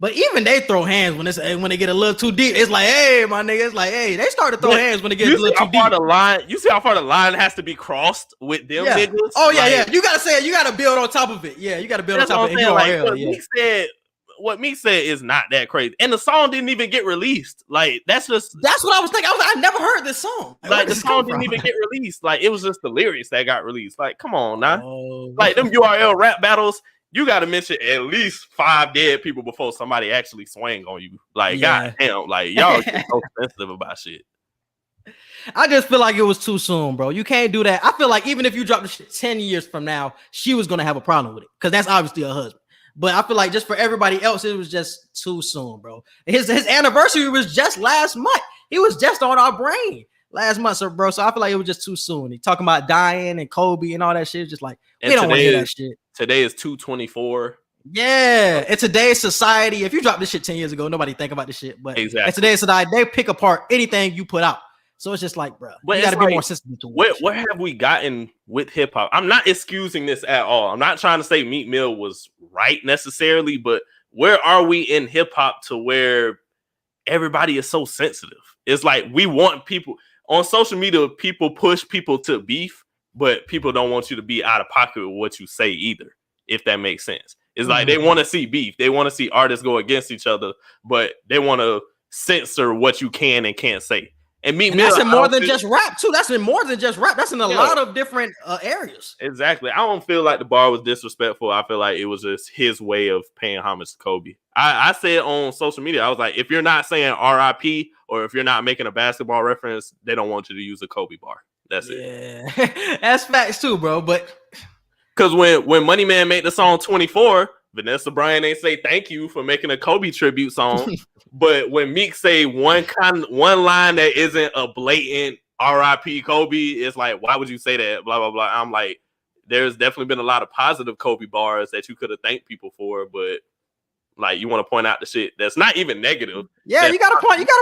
But even they throw hands when they get a little too deep. It's like, hey, my nigga. It's like, hey, they start to throw hands when they get a little too deep. You see how far the line has to be crossed with them niggas? Oh yeah. You gotta say it. You gotta build on top of it. Yeah, you gotta build on top of it. What Meek said is not that crazy, and the song didn't even get released. Like that's what I was thinking. I never heard this song. Like the song didn't even get released. Like it was just the lyrics that got released. Like come on now, like them URL rap battles. You got to mention at least 5 dead people before somebody actually swing on you. Like, goddamn, like y'all get so sensitive about shit. I just feel like it was too soon, bro. You can't do that. I feel like even if you drop the shit 10 years from now, she was gonna have a problem with it because that's obviously her husband. But I feel like just for everybody else, it was just too soon, bro. His anniversary was just last month. He was just on our brain last month, bro. So I feel like it was just too soon. He talking about dying and Kobe and all that shit. Just like we don't want to hear that shit. Today is 2/24. Yeah, in today's society, if you dropped this shit 10 years ago, nobody think about this shit. But in today's society, they pick apart anything you put out. So it's just like, bro, you got to be more sensitive to where have we gotten with hip hop? I'm not excusing this at all. I'm not trying to say Meek Mill was right necessarily, but where are we in hip hop to where everybody is so sensitive? It's like we want people on social media, people push people to beef, but people don't want you to be out of pocket with what you say either, if that makes sense. It's like they want to see beef. They want to see artists go against each other, but they want to censor what you can and can't say. And that's in more than just rap too. That's in more than just rap. That's in a lot of different areas. Exactly. I don't feel like the bar was disrespectful. I feel like it was just his way of paying homage to Kobe. I said on social media, I was like, if you're not saying RIP or if you're not making a basketball reference, they don't want you to use a Kobe bar. That's it. Yeah, that's facts too, bro. But because when Money Man made the song 24, Vanessa Bryan ain't say thank you for making a Kobe tribute song. But when Meek say one line that isn't a blatant RIP Kobe, it's like, why would you say that? Blah, blah, blah. I'm like, there's definitely been a lot of positive Kobe bars that you could have thanked people for, but like you want to point out the shit that's not even negative. Yeah, you gotta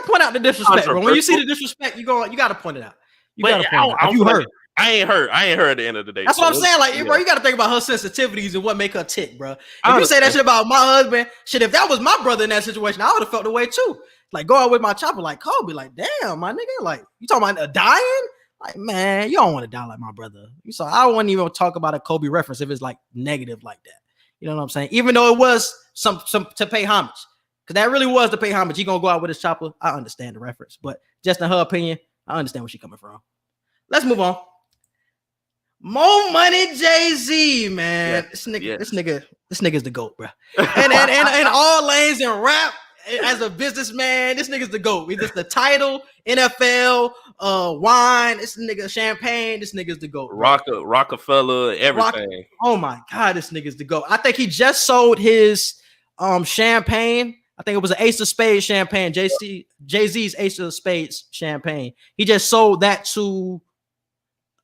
point out the disrespect, bro. When you see the disrespect, you gotta point it out. You gotta point it out. You heard. I ain't heard at the end of the day. That's what I'm saying. Like, bro, you got to think about her sensitivities and what make her tick, bro. If you say that shit about my husband, shit, if that was my brother in that situation, I would have felt the way too. Like, go out with my chopper, like Kobe, like, damn, my nigga, like, you talking about dying? Like, man, you don't want to die like my brother. So I wouldn't even talk about a Kobe reference if it's like negative like that. You know what I'm saying? Even though it was some to pay homage, because that really was to pay homage. He gonna go out with his chopper. I understand the reference, but just in her opinion, I understand where she's coming from. Let's move on. More money, Jay-Z, man. This nigga's the GOAT, bro. And all lanes in rap, as a businessman, this nigga's the GOAT. He's just the title, NFL, wine, this nigga champagne, this nigga's the GOAT. Rockefeller, everything. Oh my God, this nigga's the GOAT. I think he just sold his champagne. I think it was an Ace of Spades champagne. Jay-Z's Ace of Spades champagne. He just sold that to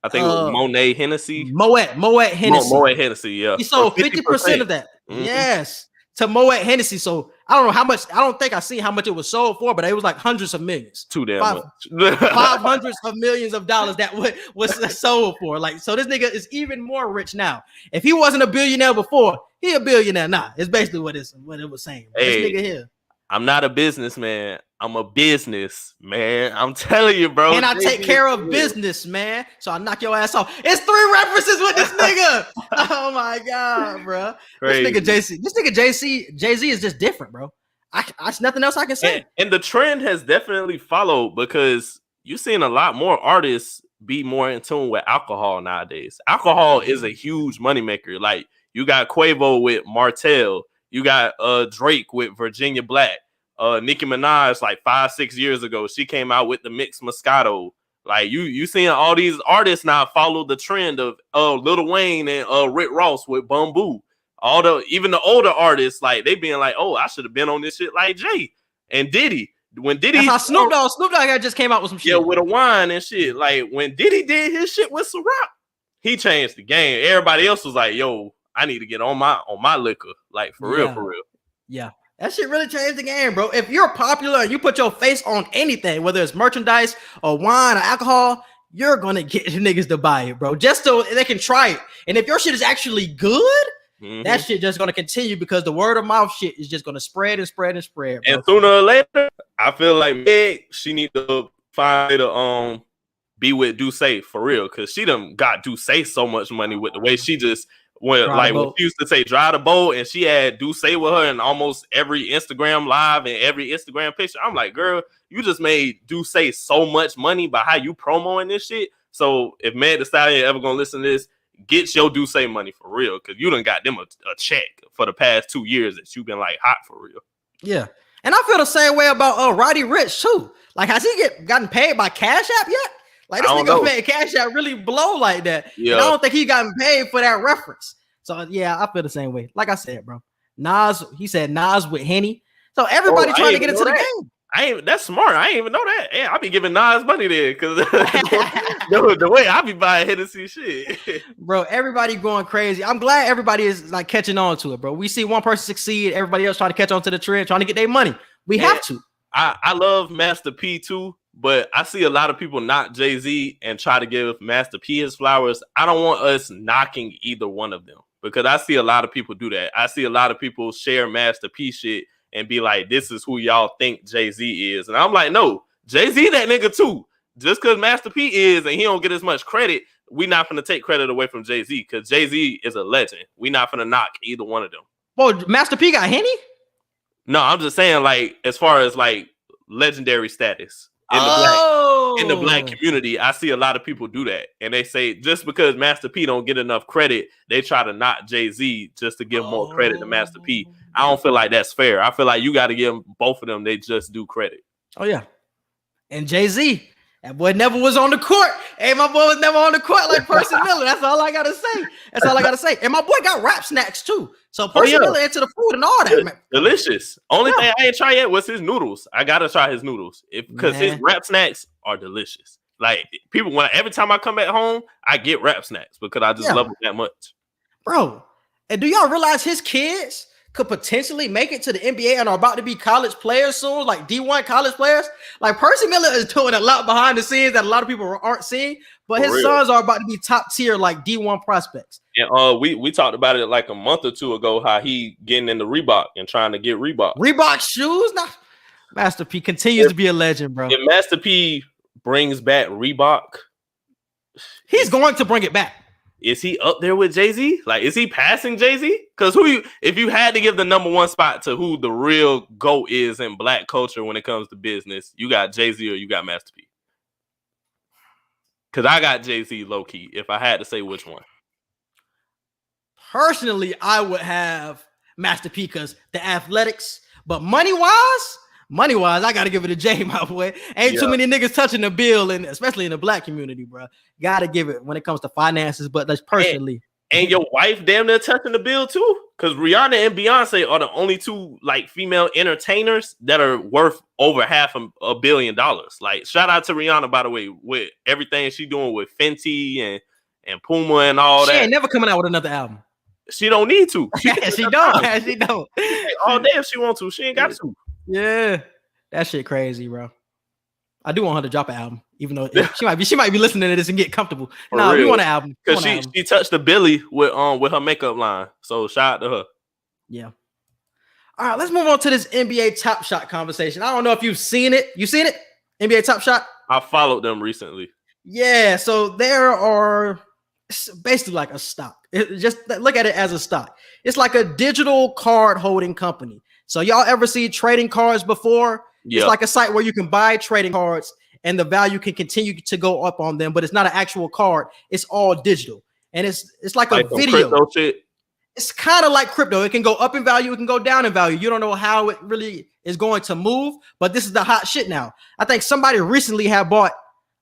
I think it was Moet Hennessy. Moet Hennessy. Moet Hennessy, yeah. He sold 50% of that. Mm-hmm. Yes. To Moet Hennessy. So I don't know how much. I don't think I seen how much it was sold for, but it was like hundreds of millions. Too damn much. 500 of millions of dollars that was sold for. Like, so this nigga is even more rich now. If he wasn't a billionaire before, he a billionaire now. It's basically what it was saying. Hey, this nigga here. I'm not a businessman. I'm a business, man. I'm telling you, bro. And I take care of business, man. So I knock your ass off. It's 3 references with this nigga. Oh my God, bro. Crazy. This nigga Jay-Z is just different, bro. There's nothing else I can say. And the trend has definitely followed because you're seeing a lot more artists be more in tune with alcohol nowadays. Alcohol is a huge moneymaker. Like you got Quavo with Martell. You got Drake with Virginia Black. Nicki Minaj, like 5-6 years ago, she came out with the mixed Moscato. Like you seeing all these artists now follow the trend of Lil Wayne and Rick Ross with Bamboo. Even the older artists, like they being like, oh, I should have been on this shit like Jay and Diddy. When Diddy, Snoop Dogg just came out with some shit. Yeah, with a wine and shit. Like when Diddy did his shit with Ciroc, he changed the game. Everybody else was like, yo, I need to get on my liquor. Like for real. Yeah. That shit really changed the game, bro. If you're popular and you put your face on anything, whether it's merchandise or wine or alcohol, you're gonna get niggas to buy it, bro. Just so they can try it. And if your shit is actually good, that shit just gonna continue because the word of mouth shit is just gonna spread and spread and spread. Bro. And sooner or later, I feel like Meg, she need to find to be with Duce for real, because she done got Duce so much money with the way she just went. Like when she used to say "dry the boat," and she had Duce with her in almost every Instagram live and every Instagram picture. I'm like, girl, you just made Duce so much money by how you promoting this shit. So if Meg Thee Stallion ever gonna listen to this, get your Duce money for real, because you done got them a check for the past 2 years that you've been like hot for real. Yeah, and I feel the same way about Roddy Ricch too. Like, has he gotten paid by Cash App yet? Like, this nigga made Cash App really blow like that. Yeah. And I don't think he gotten paid for that reference. So yeah, I feel the same way. Like I said, bro, Nas, he said Nas with Henny. So everybody trying to get into the game. That's smart. I ain't even know that. Yeah, I be giving Nas money there because the way I be buying Hennessy shit. Bro, everybody going crazy. I'm glad everybody is like catching on to it, bro. We see one person succeed, everybody else trying to catch on to the trend, trying to get their money. We have to. I love Master P too, but I see a lot of people knock Jay-Z and try to give Master P his flowers. I don't want us knocking either one of them, because I see a lot of people do that. I see a lot of people share Master P shit and be like, this is who y'all think Jay-Z is. And I'm like, no, Jay-Z that nigga too. Just because Master P is and he don't get as much credit, we not gonna take credit away from Jay-Z, because Jay-Z is a legend. We not gonna knock either one of them. Well, Master P got Henny? No, I'm just saying, like, as far as like legendary status in the black community, I see a lot of people do that, and they say just because Master P don't get enough credit, they try to knock Jay-Z just to give more credit to Master P. I don't feel like that's fair. I feel like you got to give both of them they just do credit. Oh yeah, and Jay-Z, that boy never was on the court. Hey, my boy was never on the court like Percy Miller. That's all I gotta say. And my boy got rap snacks too. So Percy Miller into the food and all that. Man. Delicious. Only thing I ain't tried yet was his noodles. I gotta try his noodles because his rap snacks are delicious. Like, people, every time I come back home, I get rap snacks because I just love them that much. Bro, and do y'all realize his kids could potentially make it to the NBA and are about to be college players soon, like D1 college players? Like, Percy Miller is doing a lot behind the scenes that a lot of people aren't seeing, but his sons are about to be top tier, like D1 prospects. And we talked about it like a month or two ago, how he getting into Reebok and trying to get Reebok shoes. Nah, Master P continues to be a legend, bro. If Master P brings back Reebok, he's going to bring it back. Is he up there with Jay-Z? Like, is he passing Jay-Z? Because if you had to give the number one spot to who the real GOAT is in black culture when it comes to business, you got Jay-Z or you got Master P? Because I got Jay-Z low-key, if I had to say which one. Personally, I would have Master P because the athletics, but money-wise, I got to give it to Jay, my boy. Ain't too many niggas touching the bill, and especially in the black community, bro. Got to give it when it comes to finances, but that's personally. And your wife damn near touching the bill too, because Rihanna and Beyonce are the only two like female entertainers that are worth over $500 million. Like, shout out to Rihanna, by the way, with everything she doing with Fenty and Puma and all that. She ain't never coming out with another album. She don't need to. She don't. She don't. All day if she want to. She ain't got to. Yeah, that shit crazy, bro. I do want her to drop an album, even though she might be listening to this and get comfortable. No, we want an album because she touched the Billy with her makeup line. So shout out to her. Yeah. All right, let's move on to this NBA Topshot conversation. I don't know if you've seen it. You seen it? NBA Topshot? I followed them recently. Yeah, so it's basically like a stock. Just look at it as a stock. It's like a digital card holding company. So y'all ever see trading cards before? It's like a site where you can buy trading cards and the value can continue to go up on them, but it's not an actual card. It's all digital. And it's like a video. Shit. It's kind of like crypto. It can go up in value. It can go down in value. You don't know how it really is going to move, but this is the hot shit now. I think somebody recently had bought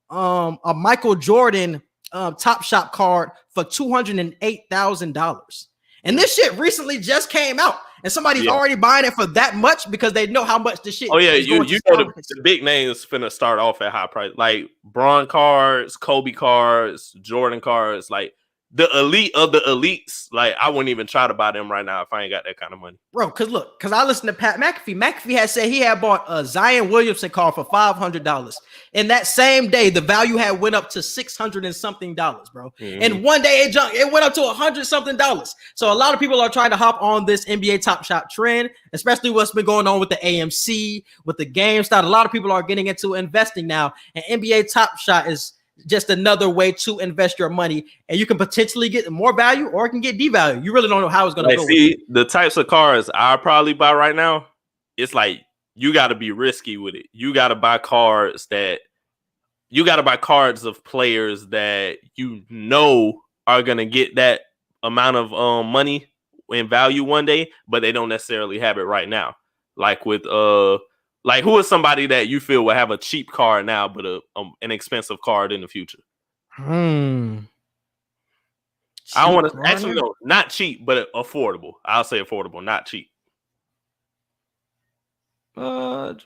a Michael Jordan Topshot card for $208,000. And this shit recently just came out. And somebody's already buying it for that much because they know how much this shit. Oh yeah, you know the big names finna start off at high price, like Bron cards, Kobe cards, Jordan cards. Like, the elite of the elites, like I wouldn't even try to buy them right now if I ain't got that kind of money. Bro, because I listened to Pat McAfee. McAfee had said he had bought a Zion Williamson car for $500. And that same day, the value had went up to $600 and something, bro. Mm-hmm. And one day it went up to $100 something. So a lot of people are trying to hop on this NBA Top Shot trend, especially what's been going on with the AMC, with the GameStop. A lot of people are getting into investing now. And NBA Top Shot is just another way to invest your money, and you can potentially get more value or it can get devalued. You really don't know how it's going to go. See, the types of cars I probably buy right now, it's like you got to be risky with it. You got to buy cards of players that you know are going to get that amount of money in value one day, but they don't necessarily have it right now. Like with like, who is somebody that you feel will have a cheap car now, but an expensive card in the future? I don't want to actually no, not cheap, but affordable. I'll say affordable, not cheap. Affordable.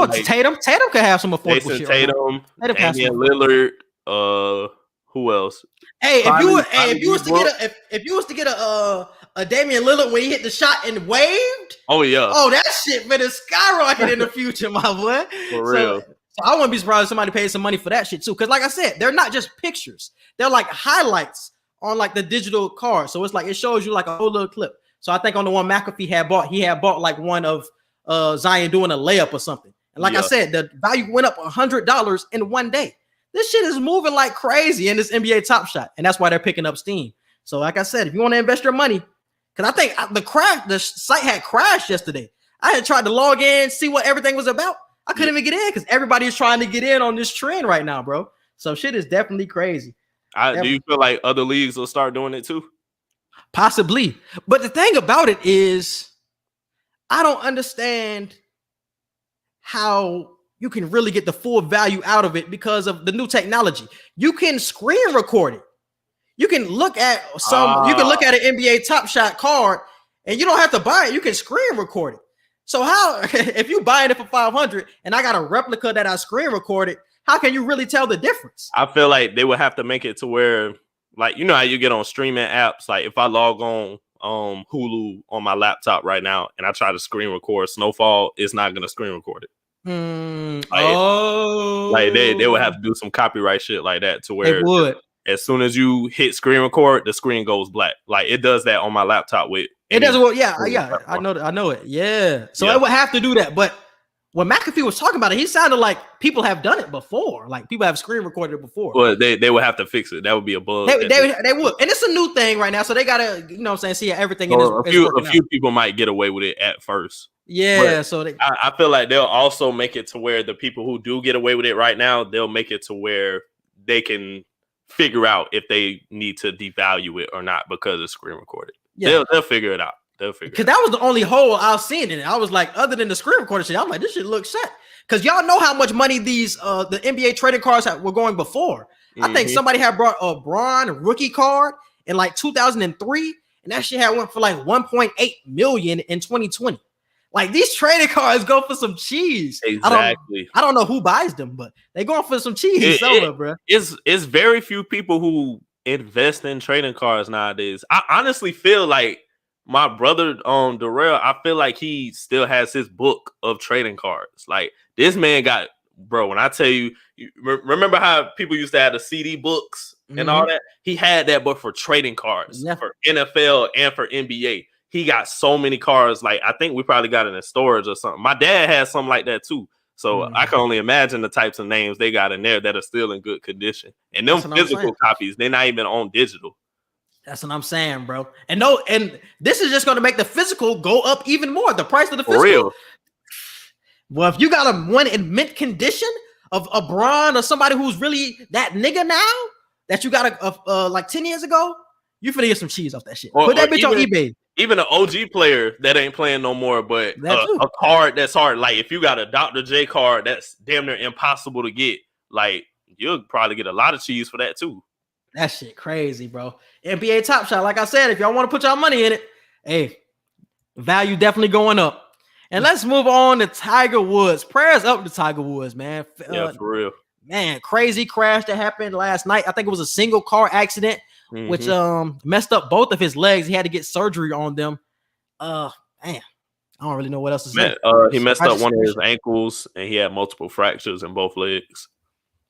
Like Tatum can have some affordable Jason shit. Tatum, Damian Lillard. Who else? Hey, if you was to get a Damian Lillard when he hit the shot and waved. Oh yeah. Oh, that shit better skyrocket in the future, my boy. For real. So I wouldn't be surprised if somebody paid some money for that shit too. Because like I said, they're not just pictures. They're like highlights on like the digital card. So it's like it shows you like a whole little clip. So I think on the one McAfee had bought like one of Zion doing a layup or something. And like I said, the value went up $100 in one day. This shit is moving like crazy in this NBA Top Shot, and that's why they're picking up steam. So, like I said, if you want to invest your money, because I think the site had crashed yesterday. I had tried to log in, see what everything was about. I couldn't even get in because everybody is trying to get in on this trend right now, bro. So shit is definitely crazy. Do you feel like other leagues will start doing it too? Possibly, but the thing about it is, I don't understand how you can really get the full value out of it because of the new technology. You can screen record it. You can look at you can look at an NBA Top Shot card and you don't have to buy it. You can screen record it. So how, if you buying it for $500 and I got a replica that I screen recorded, how can you really tell the difference? I feel like they would have to make it to where, like, you know how you get on streaming apps. Like if I log on Hulu on my laptop right now and I try to screen record Snowfall, it's not going to screen record it. Like they would have to do some copyright shit like that to where as soon as you hit screen record, the screen goes black. Like it does that on my laptop with it doesn't work. Yeah, I know it. Yeah. So it would have to do that. But when McAfee was talking about it, he sounded like people have done it before. Like people have screen recorded it before. Well, they would have to fix it. That would be a bug. They would. And it's a new thing right now. So they gotta, you know what I'm saying, see how everything is. A few people might get away with it at first. Yeah, but so I feel like they'll also make it to where the people who do get away with it right now, they'll make it to where they can figure out if they need to devalue it or not because it's screen recorded. Yeah. They'll figure it out. Because that was the only hole I was seeing in it. I was like, other than the screen recording shit, I'm like, this shit looks set. Because y'all know how much money these the NBA trading cards were going before. Mm-hmm. I think somebody had brought a Bron rookie card in like 2003, and that shit had went for like 1.8 million in 2020. Like these trading cards go for some cheese. Exactly. I don't know who buys them, but they going for some cheese somewhere, bro. It's very few people who invest in trading cards nowadays. I honestly feel like my brother Darrell, I feel like he still has his book of trading cards. Like this man got, bro, when I tell you, remember how people used to have the CD books and all that? He had that book for trading cards for NFL and for NBA. He got so many cards. Like I think we probably got it in storage or something. My dad has something like that too. So I can only imagine the types of names they got in there that are still in good condition. And them physical copies, they're not even on digital. That's what I'm saying, bro. And this is just going to make the physical go up even more. The price of the physical. For real. Well, if you got one in mint condition of a Bron or somebody who's really that nigga now that you got like 10 years ago, you finna get some cheese off that shit. Put that bitch on eBay. Even an OG player that ain't playing no more, but a card that's hard. Like if you got a Dr. J card that's damn near impossible to get, like you'll probably get a lot of cheese for that too. That shit crazy, bro. NBA Top Shot, like I said, if y'all want to put y'all money in it, hey, value definitely going up. And let's move on to Tiger Woods. Prayers up to Tiger Woods, man. Yeah, for real. Man, crazy crash that happened last night. I think it was a single car accident which messed up both of his legs. He had to get surgery on them. Man, I don't really know what else to say. He messed up one of his ankles, and he had multiple fractures in both legs.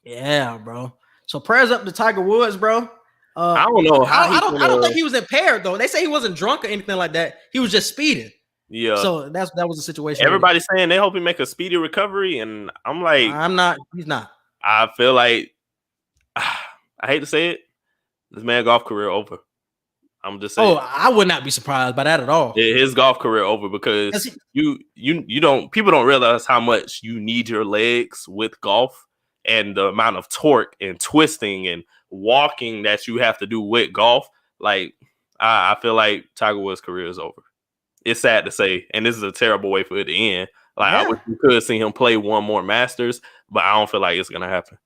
Yeah, bro. So prayers up to Tiger Woods, bro. I don't know how. I don't think he was impaired though. They say he wasn't drunk or anything like that. He was just speeding. Yeah. So that was the situation. Everybody's saying they hope he make a speedy recovery, and I'm like, I'm not. He's not. I feel like I hate to say it, this man's golf career over. I'm just saying. Oh, I would not be surprised by that at all. His golf career over because you don't people don't realize how much you need your legs with golf and the amount of torque and twisting and walking that you have to do with golf. Like I feel like Tiger Woods' career is over. It's sad to say, and this is a terrible way for it to end. Like I wish we could see him play one more Masters, but I don't feel like it's gonna happen.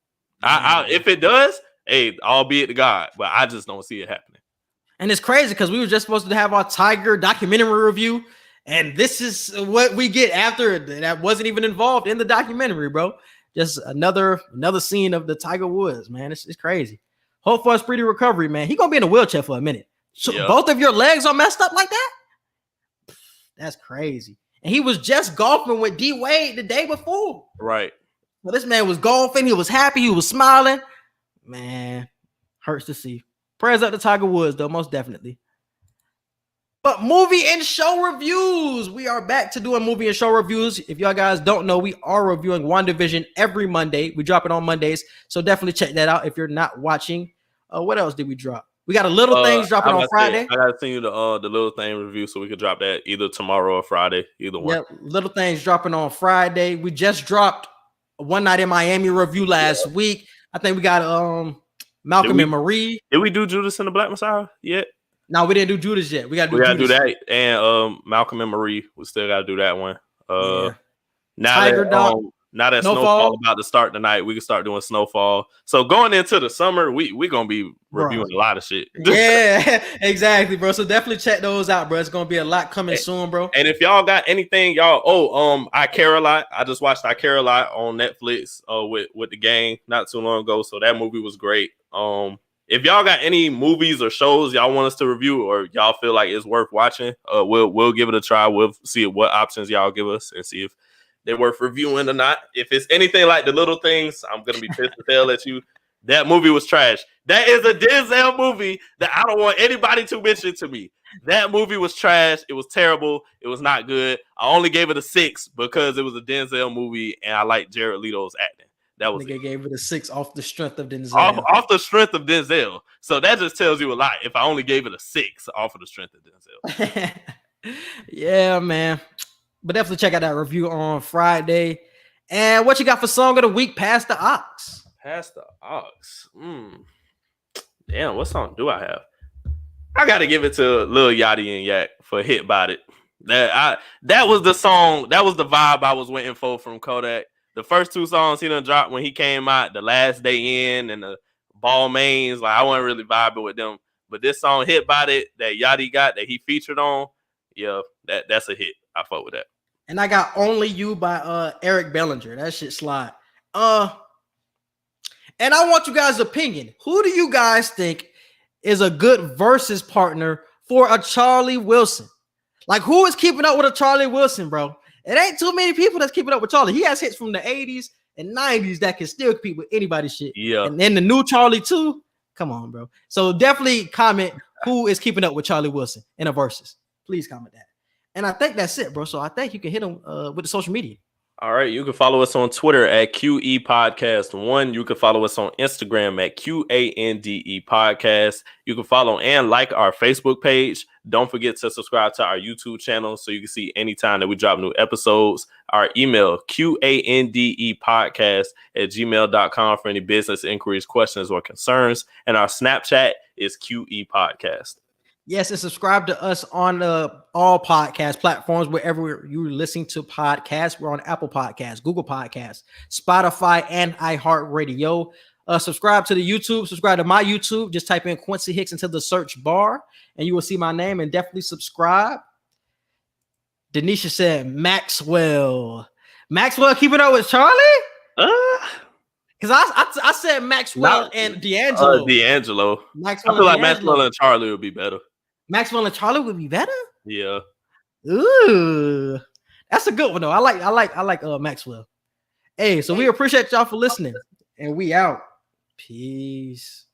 If it does, hey, albeit to God, but I just don't see it happening. And it's crazy because we were just supposed to have our Tiger documentary review, and this is what we get after that wasn't even involved in the documentary, bro. Just another scene of the Tiger Woods, man. It's crazy. Hope for a speedy recovery, man. He gonna be in a wheelchair for a minute. So both of your legs are messed up like that? That's crazy. And he was just golfing with D Wade the day before. Right. Well, this man was golfing. He was happy. He was smiling. Man, hurts to see. Prayers up to Tiger Woods, though, most definitely. But movie and show reviews. We are back to doing movie and show reviews. If y'all guys don't know, we are reviewing WandaVision every Monday. We drop it on Mondays. So definitely check that out if you're not watching. What else did we drop? We got a Little Things dropping on Friday. I gotta send you the Little Thing review so we can drop that either tomorrow or Friday. Either one. Yep, Little Things dropping on Friday. We just dropped a One Night in Miami review last week. I think we got Malcolm and Marie. Did we do Judas and the Black Messiah yet? No, we didn't do Judas yet. We gotta do that. And Malcolm and Marie, we still gotta do that one. Now that Snowfall about to start tonight, we can start doing Snowfall. So going into the summer, we're gonna be reviewing a lot of shit. Yeah, exactly, bro. So definitely check those out, bro. It's gonna be a lot coming soon, bro. And if y'all got anything, y'all, I Care a Lot. I just watched I Care a Lot on Netflix with the gang not too long ago. So that movie was great. If y'all got any movies or shows y'all want us to review or y'all feel like it's worth watching, we'll give it a try. We'll see what options y'all give us and see if they're worth reviewing or not. If it's anything like The Little Things, I'm gonna be pissed to tell at you. That movie was trash. That is a Denzel movie that I don't want anybody to mention to me. That movie was trash. It was terrible. It was not good. I only gave it a 6 because it was a Denzel movie and I like Jared Leto's acting. That was gave it a 6 off the strength of Denzel. Off the strength of Denzel. So that just tells you a lot. If I only gave it a 6 off of the strength of Denzel. Yeah, man. But definitely check out that review on Friday. And what you got for song of the week? Pass the Ox. Pass the Ox. Damn, what song do I have? I gotta give it to Lil Yachty and Yak for Hit By It. That was the song. That was the vibe I was waiting for from Kodak. The first 2 songs he done dropped when he came out, The Last Day In and the Ball Mains, like I wasn't really vibing with them. But this song Hit By It that Yachty got that he featured on, yeah, that's a hit. I fuck with that. And I got Only You by Eric Bellinger. That shit slide. And I want you guys' opinion. Who do you guys think is a good versus partner for a Charlie Wilson? Like, who is keeping up with a Charlie Wilson, bro? It ain't too many people that's keeping up with Charlie. He has hits from the 80s and 90s that can still compete with anybody's shit. Yeah. And then the new Charlie too. Come on, bro. So definitely comment who is keeping up with Charlie Wilson in a versus. Please comment that. And I think that's it, bro. So I think you can hit him with the social media. All right. You can follow us on Twitter at Q&E Podcast 1. You can follow us on Instagram at QANDE Podcast. You can follow and like our Facebook page. Don't forget to subscribe to our YouTube channel so you can see anytime that we drop new episodes. Our email, QANDEpodcast@gmail.com for any business inquiries, questions, or concerns. And our Snapchat is QE Podcast. Yes, and subscribe to us on all podcast platforms, wherever you're listening to podcasts. We're on Apple Podcasts, Google Podcasts, Spotify, and iHeartRadio. Subscribe to the YouTube. Subscribe to my YouTube. Just type in Quincy Hicks into the search bar, and you will see my name, and definitely subscribe. Denisha said, Maxwell keeping up with Charlie? Because I said Maxwell and D'Angelo. D'Angelo. Maxwell I feel like and D'Angelo. Maxwell and Charlie would be better. Maxwell and Charlie would be better. Yeah. Ooh, that's a good one though. I like Maxwell. Hey, so we appreciate y'all for listening, and we out. Peace.